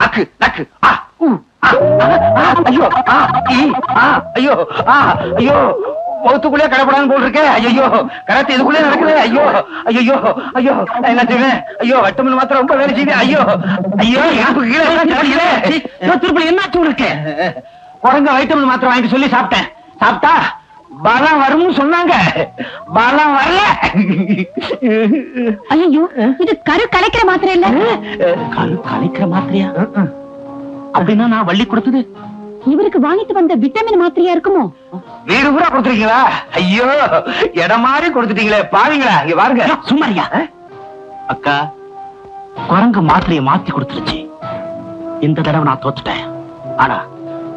Speaker 4: அக்கு நக்கு ஐயோ ஐயோ ஐயோ முகத்துக்குள்ளே கடப்படான்னு போல் இருக்கே. ஐயோ கராத்தே இதுக்குள்ளே நடக்குது. ஐயோ ஐயோ ஐயோ என்ன செய்வேன்? ஐயோ வட்டமன் மாத்திரம் ரொம்ப வேலை செய்வேன். ஐயோ ஐயோ திருப்பி என்னாச்சு இருக்கு? குரங்க வைட்டமின் மாத்திரம் வாங்கி சொல்லி சாப்பிட்டேன். சாப்பிட்டா பலம் வரும்னு சொன்னாங்க. பலம் வரல.
Speaker 1: ஐயோ இது கரு கலைக்கிற மாத்திரை இல்ல.
Speaker 4: கரு கலைக்கிற மாத்திரையா? அப்படின்னா நான் வள்ளி கொடுத்தது
Speaker 1: இவருக்கு வாங்கிட்டு வந்த விட்டமின் மாத்திரையா இருக்குமோ?
Speaker 4: வீடு பூரா கொடுத்துருக்கீங்களா? ஐயோ இடம் மாதிரி கொடுத்துட்டீங்களே பாருங்களா. இங்க பாருங்க. சும்மாரியா அக்கா, குரங்கு மாத்திரையை மாத்தி கொடுத்துருச்சு. இந்த தடவை நான் தோத்துட்டேன். ஆனா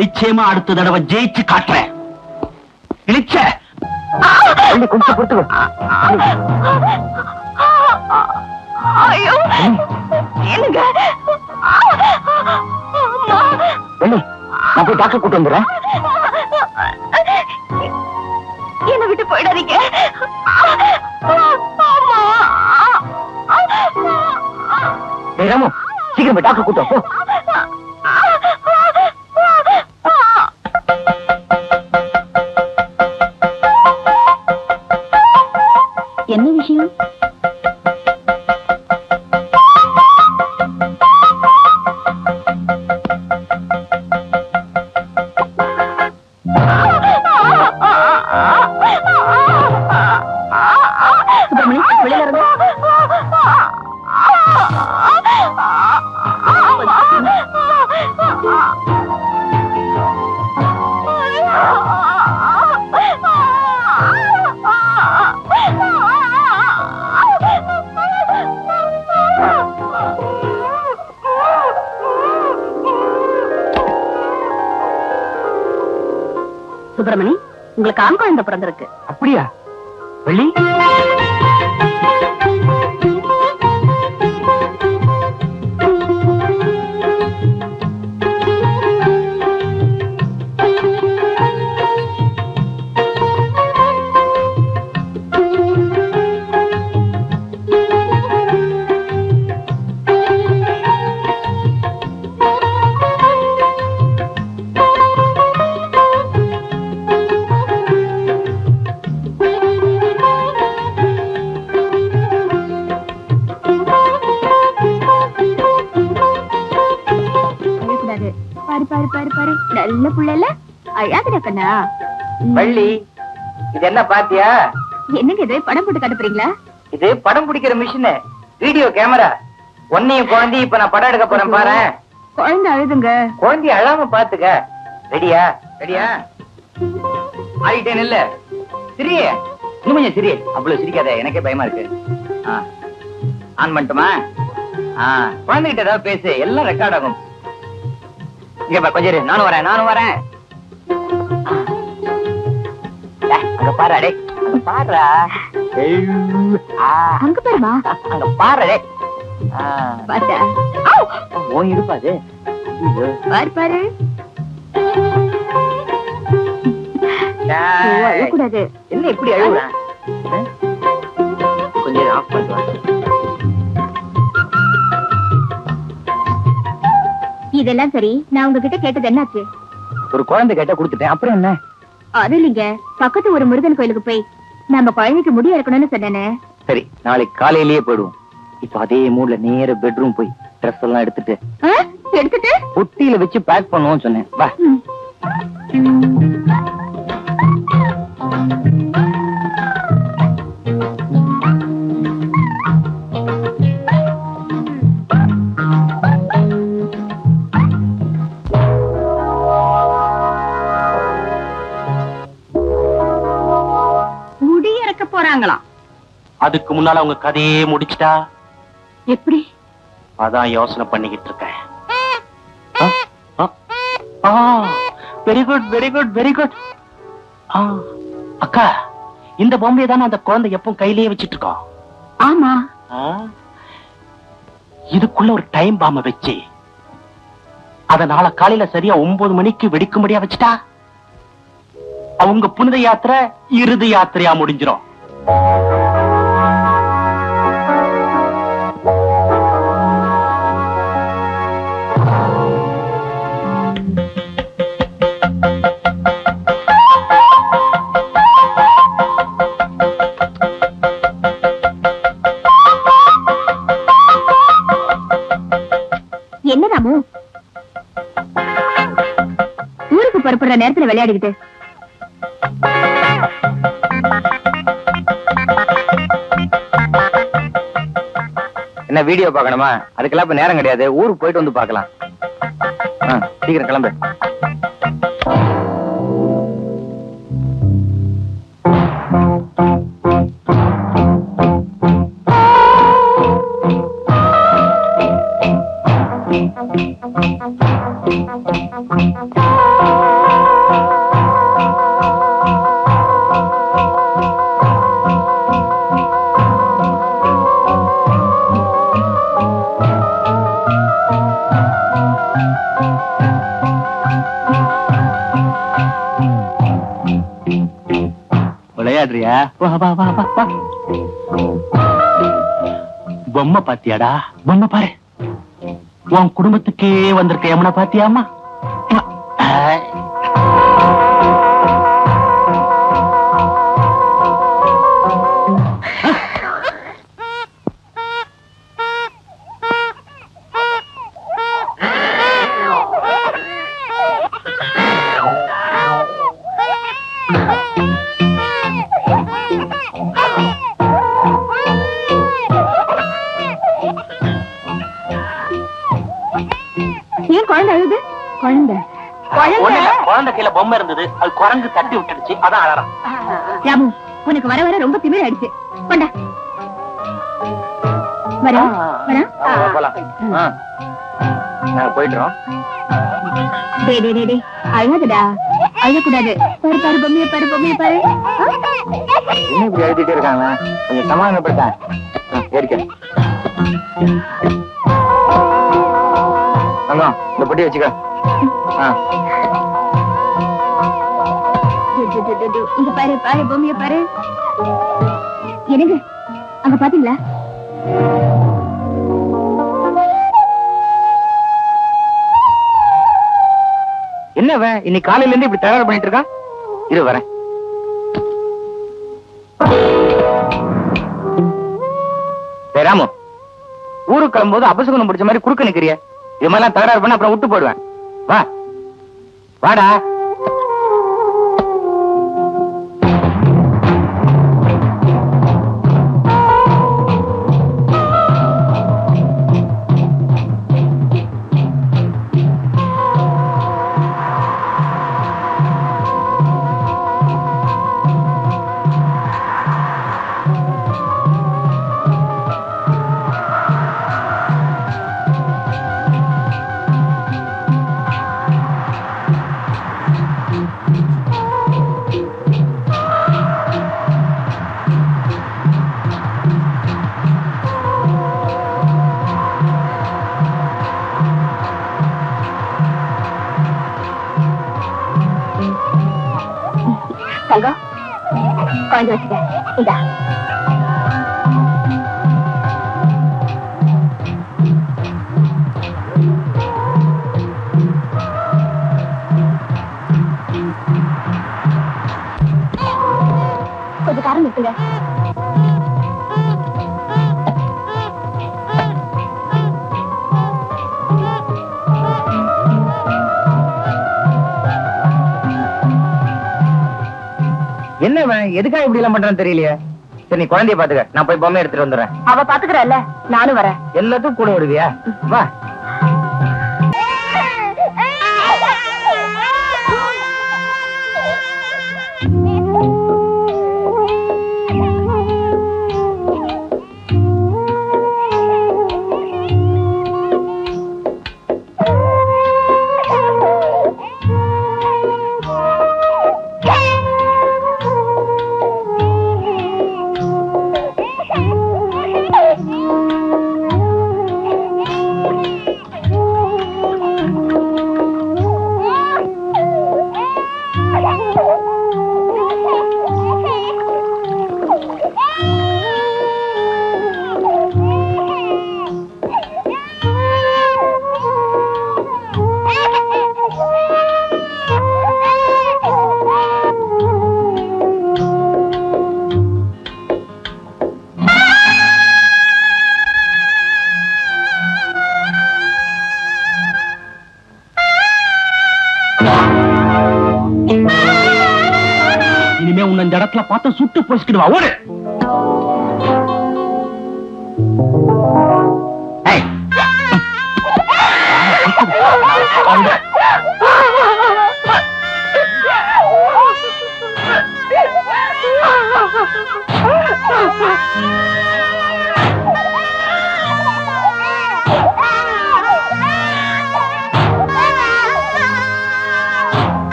Speaker 4: நிச்சயமா அடுத்த தடவை ஜெயிச்சு காட்டுறேன். இழிச்ச கொஞ்சம் கொடுத்து.
Speaker 1: ஐயோ என்னங்க
Speaker 4: நான் போய் டாக்டர் கூட்டு வந்துடுறேன்.
Speaker 1: என்ன விட்டு போயிடாதீங்க.
Speaker 4: ராமு சீக்கிரம் போய் டாக்டர் கூட்டு போ.
Speaker 1: என்ன விஷயம்? சுப்பிரமணி, உங்களுக்கு ஆண் குழந்தை பிறந்திருக்கு.
Speaker 4: அப்படியா வள்ளி?
Speaker 1: நல்ல புள்ளல அழாதடா கண்ணா.
Speaker 5: வள்ளி இது என்ன பாத்தியா?
Speaker 1: என்னங்க இது படம் போட்டு காட்டுறீங்களா?
Speaker 5: இது படம் பிடிக்கிற மிஷின், வீடியோ கேமரா. ஒன்னையும் குழந்தை இப்ப நான் படம் எடுக்க போறேன் பாரு.
Speaker 1: குழந்தை அழுதுங்க.
Speaker 5: குழந்தை அழாம பாத்துக்க. ரெடியா? ரெடியா? ஆயிட்டேன் இல்ல? சிறிய இன்னும் கொஞ்சம் சிறிய. அவ்வளவு சிரிக்காத, எனக்கே பயமா இருக்கு. ஆன் பண்ணட்டுமா? குழந்தைகிட்ட ஏதாவது பேசு, எல்லாம் ரெக்கார்ட் ஆகும். இங்க கொஞ்சம் நானும் வரேன், நானும் வரேன். அங்க பாரு, அடே அங்க பாருடா.
Speaker 1: அங்க பாருமா,
Speaker 5: அங்க பாரு.
Speaker 1: பாத்தா
Speaker 5: ஓன் இருப்பாது.
Speaker 1: பாரு பாரு. அழக்கூடாது.
Speaker 5: என்ன இப்படி அழுகுறேன்? கொஞ்சம் ஆஃப் பண்ணுவாங்க.
Speaker 1: இதெல்லாம் சரி, நான் உங்ககிட்ட கேட்டது என்னாச்சு?
Speaker 5: ஒரு குழந்தை கேட்ட கொடுத்துட்டேன், அப்புறம் என்ன?
Speaker 1: அது இல்லைங்க, பக்கத்து ஒரு முருகன் கோயிலுக்கு போய் நம்ம குழந்தைக்கு முடி இறக்கணும்னு சொன்னேனே.
Speaker 5: சரி, நாளைக்கு காலையிலேயே போயிடுவோம். இப்ப அதே மூட்ல நேர பெட்ரூம் போய் ட்ரெஸ் எல்லாம் எடுத்துட்டு பொட்டியில வச்சு பேக் பண்ணுவோம் சொன்னேன். வா.
Speaker 4: அதுக்கு முன்னால அவங்க கதையே முடிச்சிட்டா
Speaker 1: எப்படி?
Speaker 4: அதான் யோசனை பண்ணிக்கிட்டு இருக்கேன். Very good very good very good. அக்கா, இந்த பொம்மையை தானே அந்த குழந்தை எப்பவும் கையிலேயே வச்சிட்டு இருக்கோம்.
Speaker 1: ஆமா.
Speaker 4: இதுக்குள்ள ஒரு டைம் பாம்ப வச்சு அதனால காலையில சரியா 9 மணிக்கு வெடிக்கும்படியா வச்சுட்டா அவங்க புனித யாத்திரை இறுதி யாத்திரையா முடிஞ்சிடும்.
Speaker 1: என்ன ராமு, ஊருக்கு புறப்படுற நேரத்துல விளையாடிக்கிட்டு?
Speaker 5: என்ன வீடியோ பார்க்கணுமா? அதுக்கெல்லாம் இப்ப நேரம் கிடையாது. ஊருக்கு போயிட்டு வந்து பார்க்கலாம். சீக்கிரம் கிளம்பு.
Speaker 4: விளையாடுறியா? வா வா வா வா வா. பொம்மை பாத்தியாடா? பொம்மை பாரு. உன் குடும்பத்துக்கே வந்திருக்க யமுனை பாத்தியாமா?
Speaker 1: ஏன் குழந்தை அழுது? குழந்தை
Speaker 4: குழந்தை கையில பொம்மை இருந்தது, அது குரங்கு தட்டி விட்டுடுச்சு, அதான் அழறான்.
Speaker 1: ராமு, உனக்கு வர வர ரொம்ப திமிர் ஆயிடுச்சு. கொண்டா வரா வரா.
Speaker 5: போலாம். நாங்க போயிட்டுறோம்.
Speaker 1: டே டே டே டே, அழாதடா, அழக்கூடாது. பாரு பாரு பொம்மையை பாரு, பொம்மையை பாரு.
Speaker 5: என்ன இப்படி எழுதிட்டே இருக்காங்க? கொஞ்சம் சமாதானப்படுத்த. ஏறிக்க. இந்த பொட்டி வச்சுக்க.
Speaker 1: இங்க பாரு பாரு பொம்மையை பாரு. எனக்கு அங்க பாத்தீங்களா?
Speaker 5: என்ன இன்னைக்கு காலையில இருந்து இப்படி தயார் பண்ணிட்டு இருக்கான்? இரு வரேன். ராமு, ஊருக்கு கிளம்பும்போது அபசகுணம் பிடிச்ச மாதிரி குறுக்க நிக்கிறிய. இது மாதிரிலாம் தகராறு பண்ண அப்புறம் விட்டு போடுவேன். வா வாடா.
Speaker 1: தங்கம், குழந்தை வச்சுக்க. இதா கொஞ்சம் காரம் இருக்குங்க.
Speaker 5: என்ன எதுக்காக இப்படி எல்லாம் பண்றான்னு தெரியலையே. சரி, நீ குழந்தைய பாத்துக்க, நான் போய் பொம்மை எடுத்துட்டு வந்துடுறேன்.
Speaker 1: அவ பாத்துக்கிறல்ல, நானும் வரேன்.
Speaker 5: எல்லாத்துக்கும் கூட வருவியா? வா.
Speaker 4: இந்த இடத்துல பார்த்து சுட்டு போச்சுக்கிடுவா. ஓடு.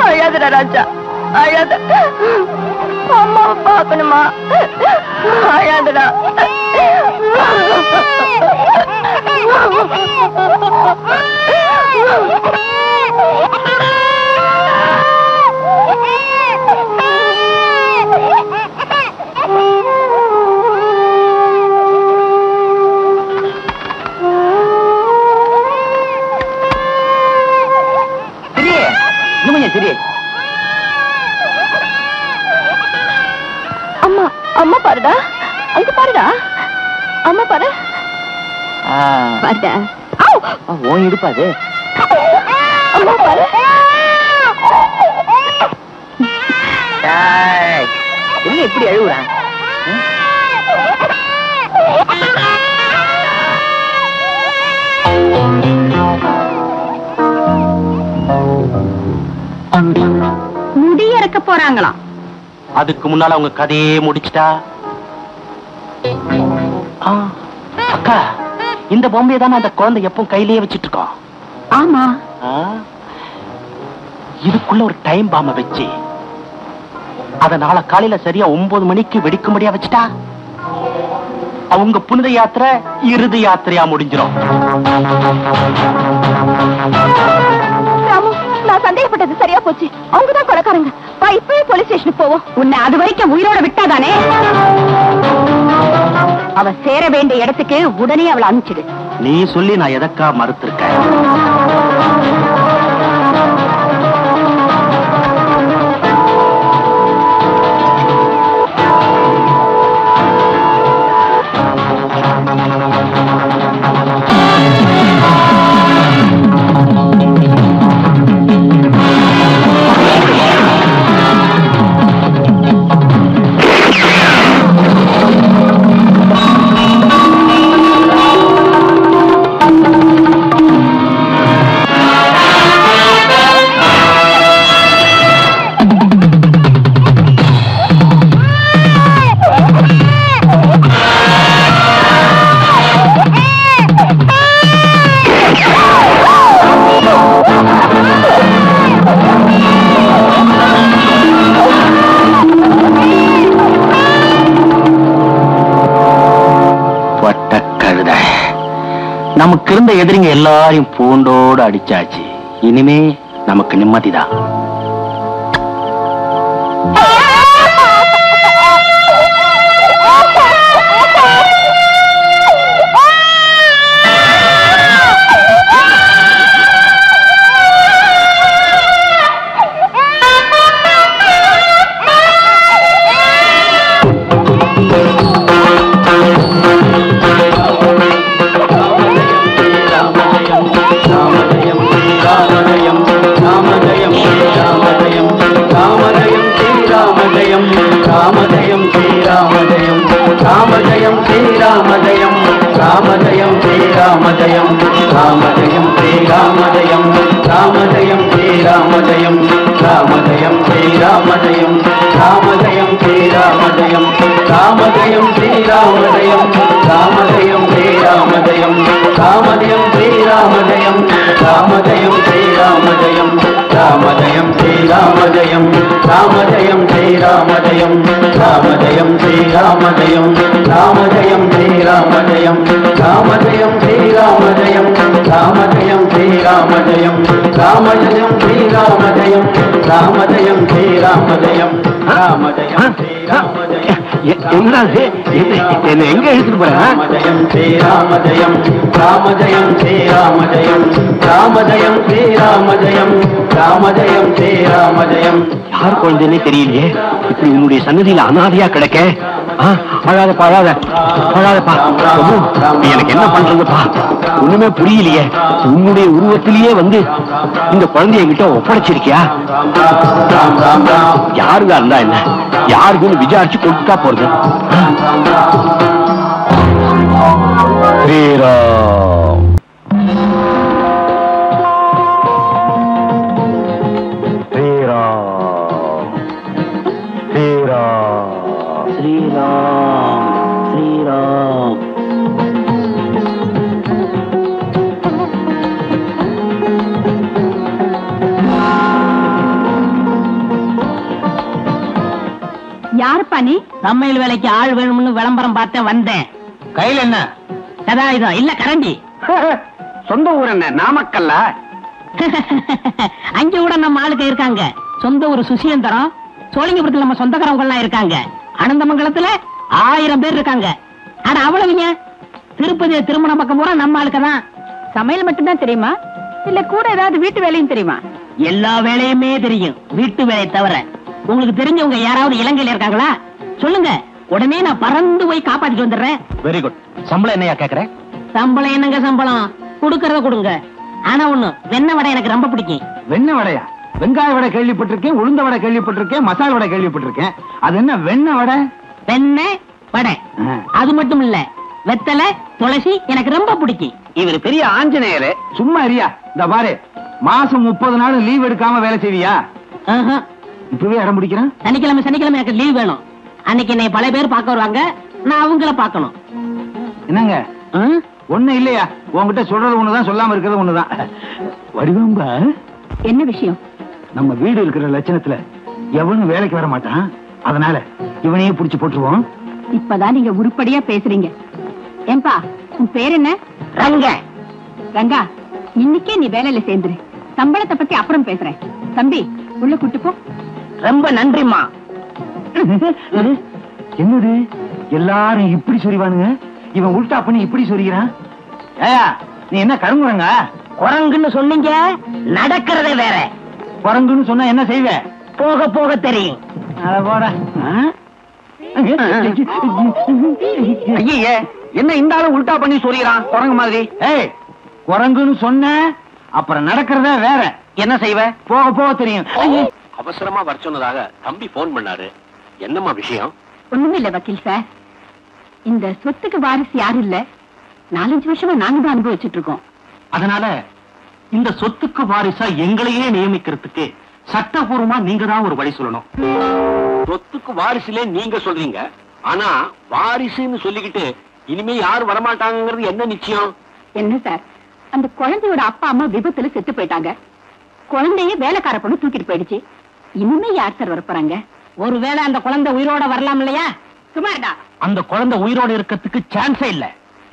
Speaker 1: அழாதடா ராஜா, அழாத. அம்மாவை பார்க்கணுமா? அழாதடா.
Speaker 5: சரி,
Speaker 1: அம்மா, அம்மா பாருடா, அங்க பாருடா, அம்மா பாரு. பாருடா.
Speaker 5: ஓன் இடுப்பாது.
Speaker 1: அம்மா பாரு.
Speaker 5: என்ன இப்படி அழுகுறான்?
Speaker 1: முடி இறக்க போறாங்களாம்.
Speaker 4: அதுக்கு முன்னால அவங்க கதையே முடிச்சிட்டா. அக்கா, இந்த பொம்மையை தானே அந்த குழந்தை எப்பவும் கையிலேயே வச்சிட்டு இருக்கோம்.
Speaker 1: ஆமா.
Speaker 4: இதுக்குள்ள ஒரு டைம் பாம்ப வச்சு அதனால காலையில சரியா 9 மணிக்கு வெடிக்கும்படியா வச்சுட்டா அவங்க புனித யாத்திரை இறுதி யாத்திரையா முடிஞ்சிடும்.
Speaker 1: நான் சந்தேகப்பட்டது சரியா போச்சு. அவங்கதான் கொலைக்காரங்க. இப்பவே போலீஸ் ஸ்டேஷனுக்கு போவோம். உன்னை அது வரைக்கும் உயிரோட விட்டாதானே? அவ சேர வேண்டிய இடத்துக்கு உடனே அவளை அனுப்பிச்சிடு.
Speaker 4: நீ சொல்லி நான் எதற்கா மறுத்திருக்கேன்? நமக்கு இருந்த எதிரிங்க எல்லாரையும் பூண்டோடு அடிச்சாச்சு. இனிமே நமக்கு நிம்மதிதான். எங்க எடுத்துட்டு போற? யார் குழந்தைன்னே தெரியலையே. இப்படி உன்னுடைய சன்னதியில அனாதையா கிடக்க. அழாதப்பா அழாத அழாதப்பா. எனக்கு என்ன பண்றதுப்பா ஒண்ணுமே புரியலையே. உன்னுடைய உருவத்திலேயே வந்து இந்த குழந்தைய கிட்ட ஒப்படைச்சிருக்கியா? யாருதான் இருந்தா என்ன, யாருக்குன்னு விசாரிச்சு கொடுத்தா போறது. ஸ்ரீராம் ஸ்ரீராம் ஸ்ரீராம் ஸ்ரீராம்.
Speaker 1: யாருப்பா நீ? சமையல் வேலைக்கு ஆள் வேணும்னு விளம்பரம் பார்த்தேன், வந்தேன்.
Speaker 3: கையில என்ன?
Speaker 1: சதாயுதம் இல்ல கரண்டி.
Speaker 3: சொந்த ஊர் என்ன? நாமக்கல்ல?
Speaker 1: அங்க கூட நம்ம ஆளுக்கு இருக்காங்க. சொந்த ஊர் சுசியந்தரம். சோழிங்கபுரத்துல நம்ம சொந்தக்காரங்க எல்லாம் இருக்காங்க. அனந்தமங்கலத்துல 1000 பேர் இருக்காங்க. ஆனா அவ்வளவுங்க. திருப்பதி திருமண பக்கம் பூரா நம்ம ஆளுக்கு தான். சமையல் மட்டும்தான் தெரியுமா இல்ல கூட ஏதாவது வீட்டு வேலையும் தெரியுமா? எல்லா வேலையுமே தெரியும், வீட்டு வேலையை தவிர. உங்களுக்கு தெரிஞ்சவங்க யாராவது இலங்கையில இருக்காங்களா? சொல்லுங்க, உடனே நான் பறந்து போய் காப்பாத்திட்டு வந்துடுறேன்.
Speaker 3: Very good. சம்பளம் என்னையா கேக்குற?
Speaker 1: சம்பளம் என்னங்க சம்பளம், கொடுக்கறத கொடுங்க. ஆனா ஒண்ணு, வெண்ணெய் வடை எனக்கு ரொம்ப பிடிக்கும்.
Speaker 3: வெண்ணெய் வடையா? வெங்காய வடை கேள்விப்பட்டிருக்கேன், உளுந்த வடை கேள்விப்பட்டிருக்கேன், மசாலா வடை கேள்விப்பட்டிருக்கேன். அது என்ன வெண்ணெய் வடை?
Speaker 1: வெண்ணெய் வடை. அது மட்டும் இல்ல, வெத்தலை துளசி எனக்கு ரொம்ப பிடிக்கும்.
Speaker 3: இவர் பெரிய ஆஞ்சநேயரு. சும்மா இருயா. இந்த பாரு, மாசம் 30 நாள் லீவ் எடுக்காம வேலை செய்வியா? இப்பவே இடம் பிடிக்கிறேன்.
Speaker 1: சனிக்கிழமை சனிக்கிழமை எனக்கு லீவ் வேணும். அன்னைக்கு என்னை பல பேர் பார்க்க வருவாங்க, நான் அவங்கள பார்க்கணும்.
Speaker 3: என்னங்க ஒண்ணு இல்லையா? உங்ககிட்ட சொல்றது ஒண்ணுதான், சொல்லாம இருக்கிறது ஒண்ணுதான். வடிவம்பா,
Speaker 1: என்ன விஷயம்?
Speaker 3: நம்ம வீடு இருக்கிற லட்சணத்துல எவனும் வேலைக்கு வர மாட்டான். அதனால இவனையே புடிச்சு போட்டுருவோம்.
Speaker 1: இப்பதான் நீங்க உருப்படியா பேசுறீங்க. ஏன்பா, உன் பேர் என்ன? ரங்க. ரங்கா, இன்னைக்கே நீ வேலையில சேர்ந்துரு. சம்பளத்தை பத்தி அப்புறம் பேசுறேன். தம்பி, உள்ள கூட்டு போ. ரொம்ப நன்றிம்மா.
Speaker 3: என்னது எல்லாரும் இப்படி சொல்லிவானுங்க? இவன் உல்டா பண்ணி இப்படி சொல்லிக்கிறான். ஏயா, நீ என்ன கருங்குறங்க?
Speaker 1: குரங்குன்னு சொன்னீங்க, நடக்கிறதே வேற.
Speaker 3: குரங்குன்னு சொன்னா என்ன செய்வ?
Speaker 1: போக போக தெரியும்.
Speaker 3: ஐயே, என்ன இந்த ஆளு உல்டா பண்ணி சொல்லிக்கிறான் குரங்கு மாதிரி? ஏய், குரங்குன்னு சொன்ன அப்புறம் நடக்கிறதே வேற. என்ன செய்வ? போக போக தெரியும்.
Speaker 4: அவசரமா வர சொன்னதாக தம்பி போன் பண்ணாரு. என்னம்மா விஷயம்?
Speaker 1: ஒண்ணுமே இல்ல வக்கீல் சார். இந்த சொத்துக்கு வாரிசு யாரும் இல்ல. 4-5 வருஷமா நாங்க தான் அனுபவிச்சுட்டு இருக்கோம்.
Speaker 4: அதனால இந்த சொத்துக்கு வாரிசா எங்களையே நியமிக்கிறதுக்கு சட்டபூர்வமா நீங்க தான் ஒரு வழி சொல்லணும். சொத்துக்கு வாரிசுலே நீங்க சொல்றீங்க, ஆனா வாரிசுன்னு சொல்லிக்கிட்டு இனிமே யாரும் வரமாட்டாங்கிறது என்ன நிச்சயம்?
Speaker 1: என்ன சார், அந்த குழந்தையோட அப்பா அம்மா விபத்துல செத்து போயிட்டாங்க. குழந்தைய வேலைக்கார பொண்ணு தூக்கிட்டு போயிடுச்சு. இனிமே யார் சார் வரப்போறாங்க? ஒருவேளை அந்த குழந்தை உயிரோட வரலாம் இல்லையா? சுமார்டா,
Speaker 4: அந்த குழந்தை உயிரோட இருக்கிறதுக்கு சான்ஸே இல்ல.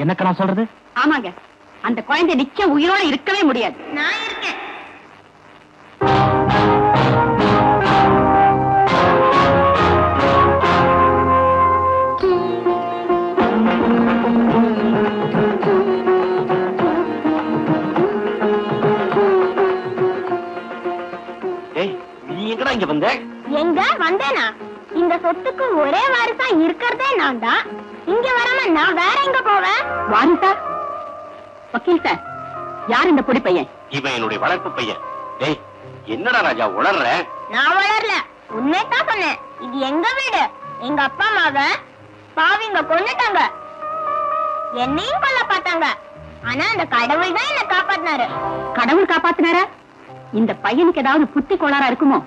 Speaker 4: எனக்கு நான் சொல்றது?
Speaker 1: ஆமாங்க, அந்த குழந்தை நிச்சயம் உயிரோட இருக்கவே முடியாது.
Speaker 6: நான் இருக்கேன்.
Speaker 4: இங்க வந்த
Speaker 6: எங்க வந்தேனா? இந்த சொத்துக்கு ஒரே வாரிசா இருக்கிறதே நான் தான். இங்க வராம நான் வேற எங்க போவேன்?
Speaker 1: வாரிசா? வக்கீல் சார், யார் இந்த பொடி பையன்?
Speaker 4: இவன் என்னுடைய வளர்ப்பு பையன். டேய், என்னடா ராஜா உளர்ற?
Speaker 6: நான் வளரல, உண்மைதான் சொன்னேன். இது எங்க வீடு. எங்க அப்பா அம்மாவை பாவிங்க கொன்னுட்டாங்க, என்னையும் கொல்ல பார்த்தாங்க. ஆனா அந்த கடவுள் தான் என்ன காப்பாத்தினாரு.
Speaker 1: கடவுள் காப்பாத்தினாரா? இந்த பையனுக்கு ஏதாவது புத்தி கோளாறா இருக்குமோ?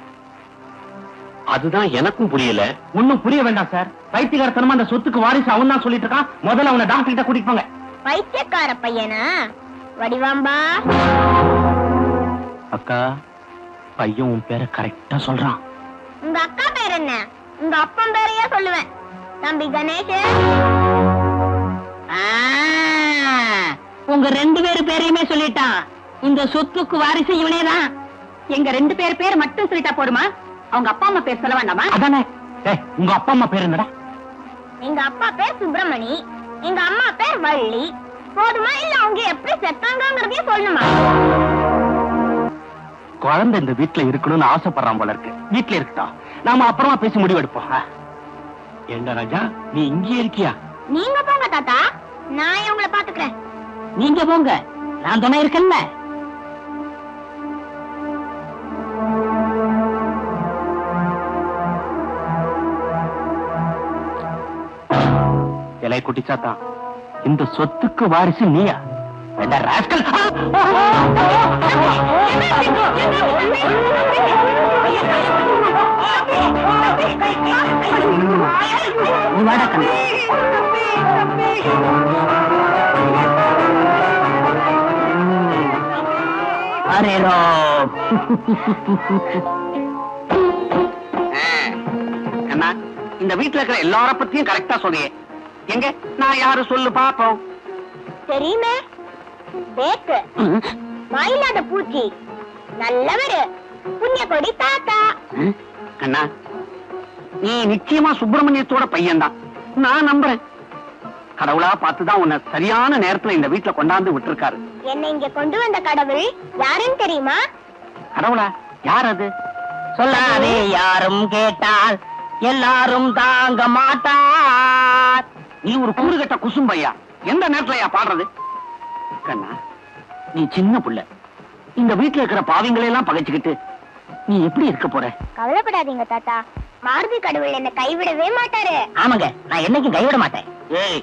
Speaker 4: அதுதான் எனக்கும் புரியல. ஒன்னும் புரிய வேண்டாம் சார். பைத்தியக்காரத்தனமா அந்த சொத்துக்கு வாரிசு அவன் தான் சொல்லிட்டு இருக்கான். முதல்ல அவனை டாக்டர் கிட்ட கூட்டிட்டு போங்க.
Speaker 6: பைத்தியக்கார பையனா? வடிவாம்பா
Speaker 4: அக்கா, பையன் உன் பேரை கரெக்டா சொல்றான்.
Speaker 6: உங்க அக்கா பேர் என்ன? உங்க அப்பன் பேரையே சொல்லுவேன். தம்பி கணேஷ்.
Speaker 1: உங்க 2 பேரு பேரையுமே சொல்லிட்டான். இந்த சொத்துக்கு வாரிசு இவனேதான். எங்க 2 பேர் மட்டும் சொல்லிட்டா போடுமா? அவங்க அப்பா அம்மா பேர் சொல்ல வேண்டாமா?
Speaker 4: அதானே. உங்க அப்பா அம்மா பேர் என்னடா?
Speaker 6: எங்க அப்பா பேர் சுப்பிரமணி, எங்க அம்மா பேர் வள்ளி. போதுமா? இல்ல அவங்க எப்படி செத்தாங்கங்கறதையும் சொல்லணுமா?
Speaker 4: குழந்தை இந்த வீட்டுல இருக்கணும்னு ஆசைப்படுறான் போல இருக்கு. வீட்டுல இருக்கட்டும், நாம அப்புறமா பேசி முடிவெடுப்போம். என்ன ராஜா, நீ இங்கே இருக்கியா?
Speaker 6: நீங்க போங்க தாத்தா, நான் இவங்களை பாத்துக்கிறேன்.
Speaker 1: நீங்க போங்க, நான் துணை இருக்கேன்ல.
Speaker 4: இலை குட்டிச்சாத்தா, இந்த சொத்துக்கு வாரிசு நீயா? ராஸ்கல்! இந்த வீட்டுல இருக்கிற எல்லார பத்தியும் கரெக்டா சொல்றியே. எங்க நான் யாரு சொல்லு பாப்போம்.
Speaker 6: தெரியுமே, பேக்கு வாயில்லாத பூச்சி, நல்லவரு, புண்ணிய கொடி தாத்தா.
Speaker 4: அண்ணா, நீ நிச்சயமா சுப்பிரமணியத்தோட பையன்தான். நான் நம்புறேன். கடவுளா பார்த்துதான் உன்னை சரியான நேரத்துல இந்த வீட்டுல கொண்டாந்து விட்டுருக்காரு.
Speaker 6: என்னை இங்க கொண்டு வந்த கடவுள் யாருன்னு தெரியுமா?
Speaker 4: கடவுளா? யார் அது?
Speaker 1: சொல்லாதே, யாரும் கேட்டால் எல்லாரும் தாங்க மாட்டார்.
Speaker 4: நீ ஒரு கூறுகட்ட குசும்பையா, எந்த நேரத்துலயா பாடுறது? கண்ணா, நீ சின்ன புள்ள, இந்த வீட்டுல இருக்கிற பாவிங்களை எல்லாம் பகைச்சுக்கிட்டு நீ எப்படி இருக்க போற?
Speaker 6: கவலைப்படாதீங்க தாத்தா, மாருதி கடவுள் என்ன கைவிடவே மாட்டாரு.
Speaker 1: ஆமாங்க, நான் என்னைக்கும் கைவிட மாட்டேன்.
Speaker 4: ஏய்,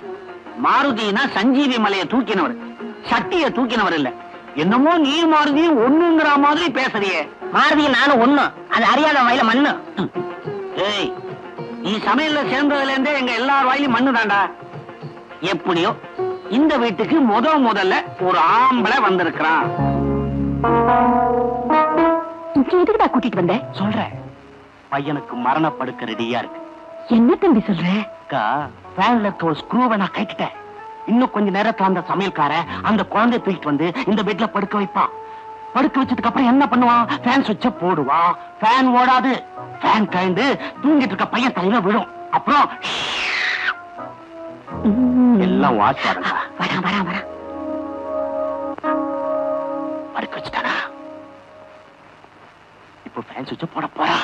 Speaker 4: மாருதினா சஞ்சீவி மலையை தூக்கினவர், சட்டிய தூக்கினவர் இல்ல. என்னமோ நீ மாருதி ஒண்ணுங்கிற மாதிரி பேசுறியே.
Speaker 1: மாருதியும் நானும் ஒண்ணும், அது அறியாத வாயில மண்ணு.
Speaker 4: ஏய், நீ சமையல்ல சேர்ந்ததுல இருந்தே எங்க எல்லார் வாயிலும் மண்ணு தாண்டா. எப்படியோ இந்த வீட்டுக்கு முதல்ல ஒரு ஆம்பளை வந்திருக்கிறான்.
Speaker 1: எதுக்குடா கூட்டிட்டு வந்த?
Speaker 4: சொல்றேன், பையனுக்கு மரணப்படுக்க ரெடியா இருக்கு.
Speaker 1: என்ன தம்பி சொல்ற?
Speaker 4: ஃபேன்ல இருக்க ஒரு ஸ்க்ரூவை நான் கைக்கிட்டேன். இன்னும் கொஞ்ச நேரத்துல அந்த சமையல்கார அந்த குழந்தைய தூக்கிட்டு வந்து இந்த பெட்ல படுக்க வைப்பான். படுக்க வச்சதுக்கு அப்புறம் என்ன பண்ணுவான்? ஃபேன் சுவிட்ச போடுவான். ஃபேன் ஓடாது. ஃபேன் கழண்டு தூங்கிட்டு இருக்க பையன் தலையில விழும். அப்புறம் எல்லாம் வாட்ச் வரா படுக்க வச்சுட்டானா? இப்போ ஃபேன் சுவிட்ச போட போறா.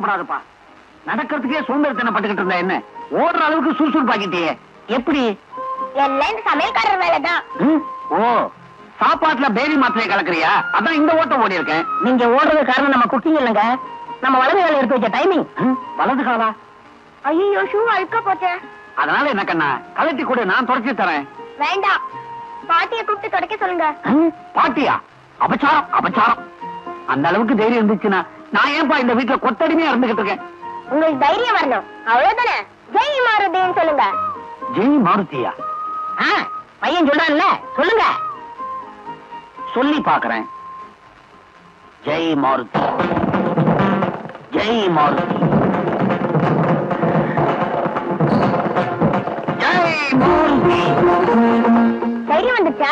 Speaker 5: கவலைப்படாதப்பா. நடக்கிறதுக்கே சோம்பேறித்தனம் பட்டுக்கிட்டு இருந்தா என்ன, ஓடுற அளவுக்கு சுறுசுறுப்பாக்கிட்டே. எப்படி?
Speaker 6: எல்லாம் இந்த சமையல்காரர் வேலைதான்.
Speaker 5: ஓ, சாப்பாட்டுல பேரி மாத்திரையை கலக்குறியா? அதான் இந்த ஓட்டம் ஓடி இருக்கேன்.
Speaker 1: நீங்க ஓடுறது காரணம் நம்ம குக்கிங் இல்லைங்க, நம்ம வலது கால எடுத்து வச்ச டைமிங்.
Speaker 5: வலது காலா?
Speaker 6: ஐயோ, ஷூ அழுக்க போச்சே.
Speaker 5: அதனால என்ன கண்ணா, கலட்டி கூட நான் தொடச்சி தரேன்.
Speaker 6: வேண்டாம், பாட்டியை கூப்பிட்டு தொடக்க சொல்லுங்க.
Speaker 5: பாட்டியா? அபச்சாரம் அபச்சாரம். அந்த அளவுக்கு தைரியம் இருந்துச்சுன்னா நான் ஏன்பா இந்த வீட்டுல கொத்தடிமையா இருந்துகிட்டு இருக்கேன்?
Speaker 6: உங்களுக்கு தைரியம் வரணும், அவ்வளவுதானே. ஜெய் மாருதின்னு சொல்லுங்க.
Speaker 5: ஜெய் மாருதியா?
Speaker 1: பையன் சொல்றான்ல, சொல்லுங்க.
Speaker 5: சொல்லி பாக்குறேன். ஜெய் மாருதி, ஜெய் மாருதி, ஜெய் மாருதி.
Speaker 6: தைரியம் வந்துச்சா?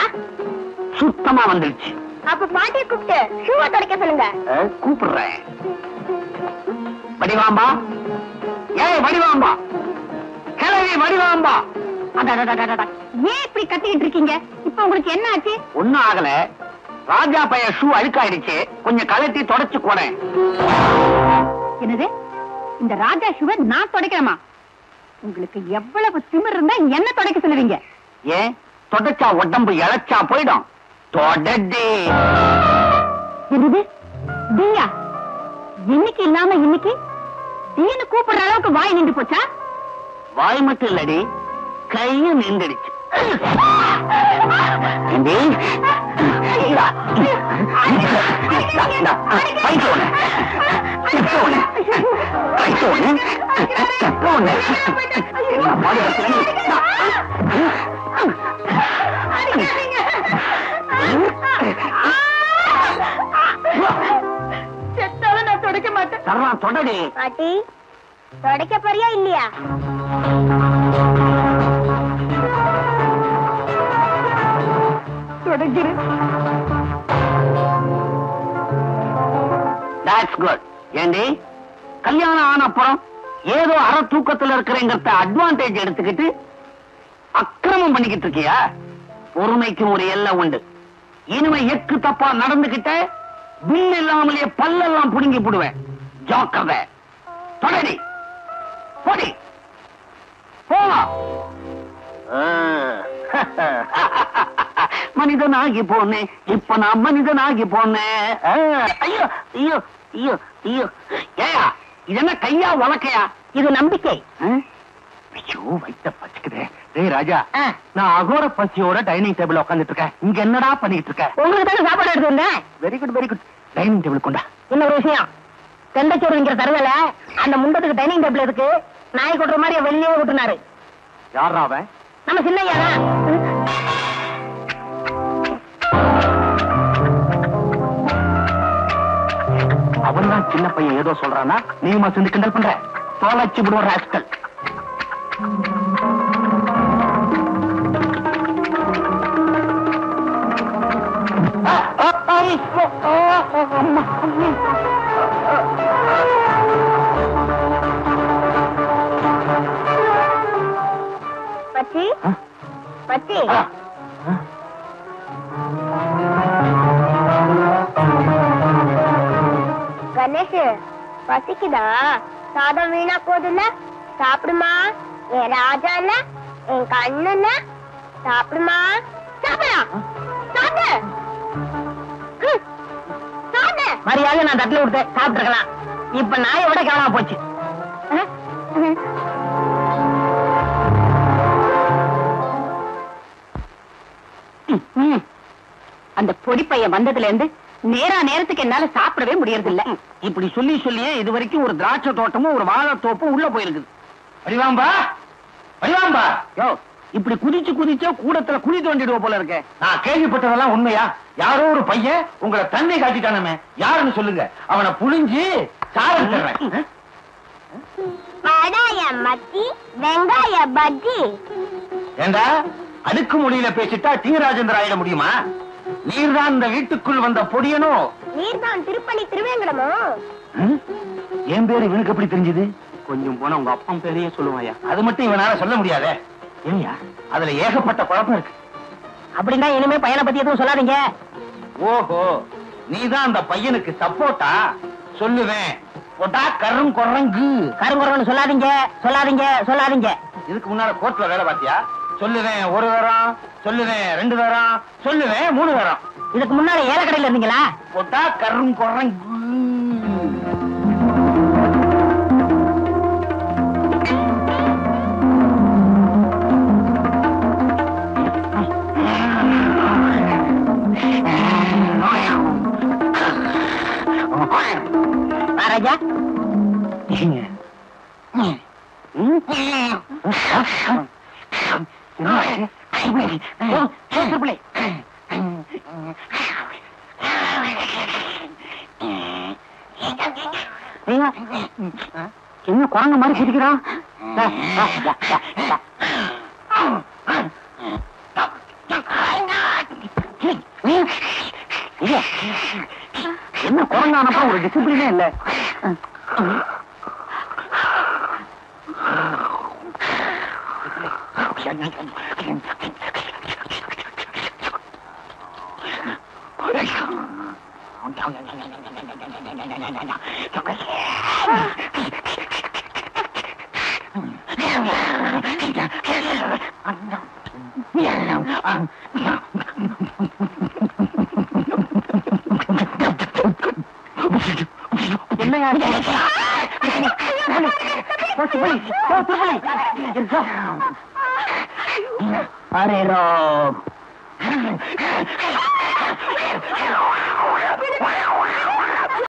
Speaker 5: சுத்தமா வந்துருச்சு.
Speaker 6: அப்ப பாட்டியை கூப்பிட்டு ஷூவை தொடக்க சொல்லுங்க.
Speaker 5: கூப்பிடுறேன். வடிவாம்பா, ஏய் வடிவாம்பா, கிளவி வடிவாம்பா.
Speaker 1: ஏன் இப்படி கத்திக்கிட்டு இருக்கீங்க? இப்ப உங்களுக்கு என்ன ஆச்சு?
Speaker 5: ஒண்ணும் ஆகல, ராஜா பைய ஷூ அழுக்காயிடுச்சு, கொஞ்சம் கலட்டி தொடச்சு போறேன்.
Speaker 1: என்னது, இந்த ராஜா ஷூவை நான் தொடக்கிறேமா? உங்களுக்கு எவ்வளவு திமிர் இருந்தா என்ன தொடக்க சொல்லுவீங்க?
Speaker 5: ஏன் தொடச்சா உடம்பு இழைச்சா போயிடும். தொடடே.
Speaker 1: என்னது, தீயா? இன்னைக்கு இல்லாம இன்னைக்கு தீன்னு கூப்பிடுற அளவுக்கு வாய் நின்று போச்சா?
Speaker 5: வாய் மட்டும் இல்லடி, கையும் நின்றுடுச்சு.
Speaker 1: செத்தாலும் நான் தொடக்க மாட்டேன்.
Speaker 5: தொடடி.
Speaker 6: பாட்டி, தொடக்க போறியா இல்லையா?
Speaker 1: தொடக்கிறேன்.
Speaker 5: That's good. ஏண்டி, கல்யாணம் ஆன அப்புறம் ஏதோ அற தூக்கத்துல இருக்கிறேங்கிறத அட்வான்டேஜ் எடுத்துக்கிட்டு அக்கிரமம் பண்ணிக்கிட்டு இருக்கியா? பொறுமைக்கு ஒரு எல்லை உண்டு. இனிமே எக்கு தப்பா நடந்துகிட்ட பில் இல்லாமலேயே பல்லெல்லாம் புடுங்கி போடுவேன். ஜாக்கிரதை. தொடடி, போடி, போ. மனிதனாகி போனேன், இப்ப நான் மனிதனாகி போனேன். ஐயோ ஐயோ ஐயோ ஐயோ. ஏயா, இது என்ன கையா உலக்கையா?
Speaker 1: இது நம்பிக்கை.
Speaker 5: ஐயோ, வயித்த பச்சுக்குதே. டேய் ராஜா, நான் அகோர பசியோட டைனிங் டேபிள் உட்காந்துட்டு இருக்கேன். இங்க என்னடா பண்ணிட்டு இருக்க?
Speaker 1: உங்களுக்கு தானே சாப்பாடு எடுத்து வந்தேன்.
Speaker 5: Very good very good. Dining table கொண்டா.
Speaker 1: இன்னொரு விஷயம், தெண்டச்சோறுங்கிற தருவல அந்த முண்டத்துக்கு டைனிங் டேபிள் இருக்கு. நாய் கொட்டுற மாதிரி வெளியே விட்டுனாரு.
Speaker 5: யாரா அவன்?
Speaker 1: நம்ம சின்னையா தான்.
Speaker 5: அவன் தான் சின்ன பையன் ஏதோ சொல்றானா, நீமா சேர்ந்து கிண்டல் பண்ற? தோலாச்சு விடுவார் ராஸ்கல்.
Speaker 6: பச்சி, பச்சி, கணேஷ், பசிக்குதா? சாதம் வீணா போதுல்ல, சாப்பிடுமா. என் ராஜா இல்ல, என் கண்ணு இல்ல, சாப்பிடுமா. சாப்பிடா, சாப்பிடு, சாப்பிடு.
Speaker 1: மரியாதை நான் தட்டில கொடுத்தேன், சாப்பிட்டுருக்கலாம். இப்ப நாயை விட கவனமா போச்சு. அந்த பொடி பையன் வந்ததுல இருந்து நேரத்துக்கு என்னால சாப்பிடவே முடியறது இல்ல.
Speaker 5: இப்படி சொல்லி சொல்லியே இது வரைக்கும் ஒரு திராட்சை தோட்டமும் ஒரு வாழை தோப்பும் உள்ள போயிருக்குது. வடிவாம்பா, வடிவாம்பா, யோ, இப்படி குதிச்சு குதிச்சா கூடத்துல குழி தோண்டிடுவ போல இருக்க. நான் கேள்விப்பட்டதெல்லாம் உண்மையா? யாரோ ஒரு பையன் உங்களை தண்ணி காட்டிட்டானமே, யாருன்னு சொல்லுங்க. அவனை புழிஞ்சு சாரம் தர்றேன்.
Speaker 6: வடாய மத்தி, வெங்காய பஜ்ஜி.
Speaker 5: ஏண்டா, அடுக்கு மொழியில பேசிட்டா டி ராஜேந்திர ஆயிட முடியுமா? நீர்தான் இந்த வீட்டுக்குள் வந்த பொடியனோ?
Speaker 6: நீர்தான் திருப்பணி திருவேங்கடமோ?
Speaker 5: என் பேரு இவனுக்கு எப்படி தெரிஞ்சது?
Speaker 4: கொஞ்சம் போனா உங்க அப்பன் பேரையே சொல்லுவாயா?
Speaker 5: அது மட்டும் இவனால சொல்ல முடியாதே. ஏயா, அதுல ஏகப்பட்ட குழப்பம் இருக்கு.
Speaker 1: அப்படின்னா இனிமே பையனை பத்தி எதுவும் சொல்லாதீங்க.
Speaker 5: ஓஹோ, நீதான் அந்த பையனுக்கு சப்போர்ட்டா? சொல்லுவேன், போட்டா கரும் குரங்கு.
Speaker 1: கருங்குறவன்னு சொல்லாதீங்க சொல்லாதீங்க சொல்லாதீங்க.
Speaker 5: இதுக்கு முன்னால கோர்ட்ல வேலை பார்த்தியா? சொல்லுவேன் ஒரு தரம், சொல்லுவேன் 2 தரம், சொல்லுவேன் 3 தரம்.
Speaker 1: இதுக்கு முன்னால ஏலக்கடையில இருந்தீங்களா?
Speaker 5: போட்டா கரும் குரங்கு.
Speaker 1: ராஜா
Speaker 5: என்ன குரங்கு மாதிரி சிரிக்கிறான்? என்ன குரங்கானப்ப ஒரு டிசிப்ளினே இல்ல.
Speaker 1: அரே ராம்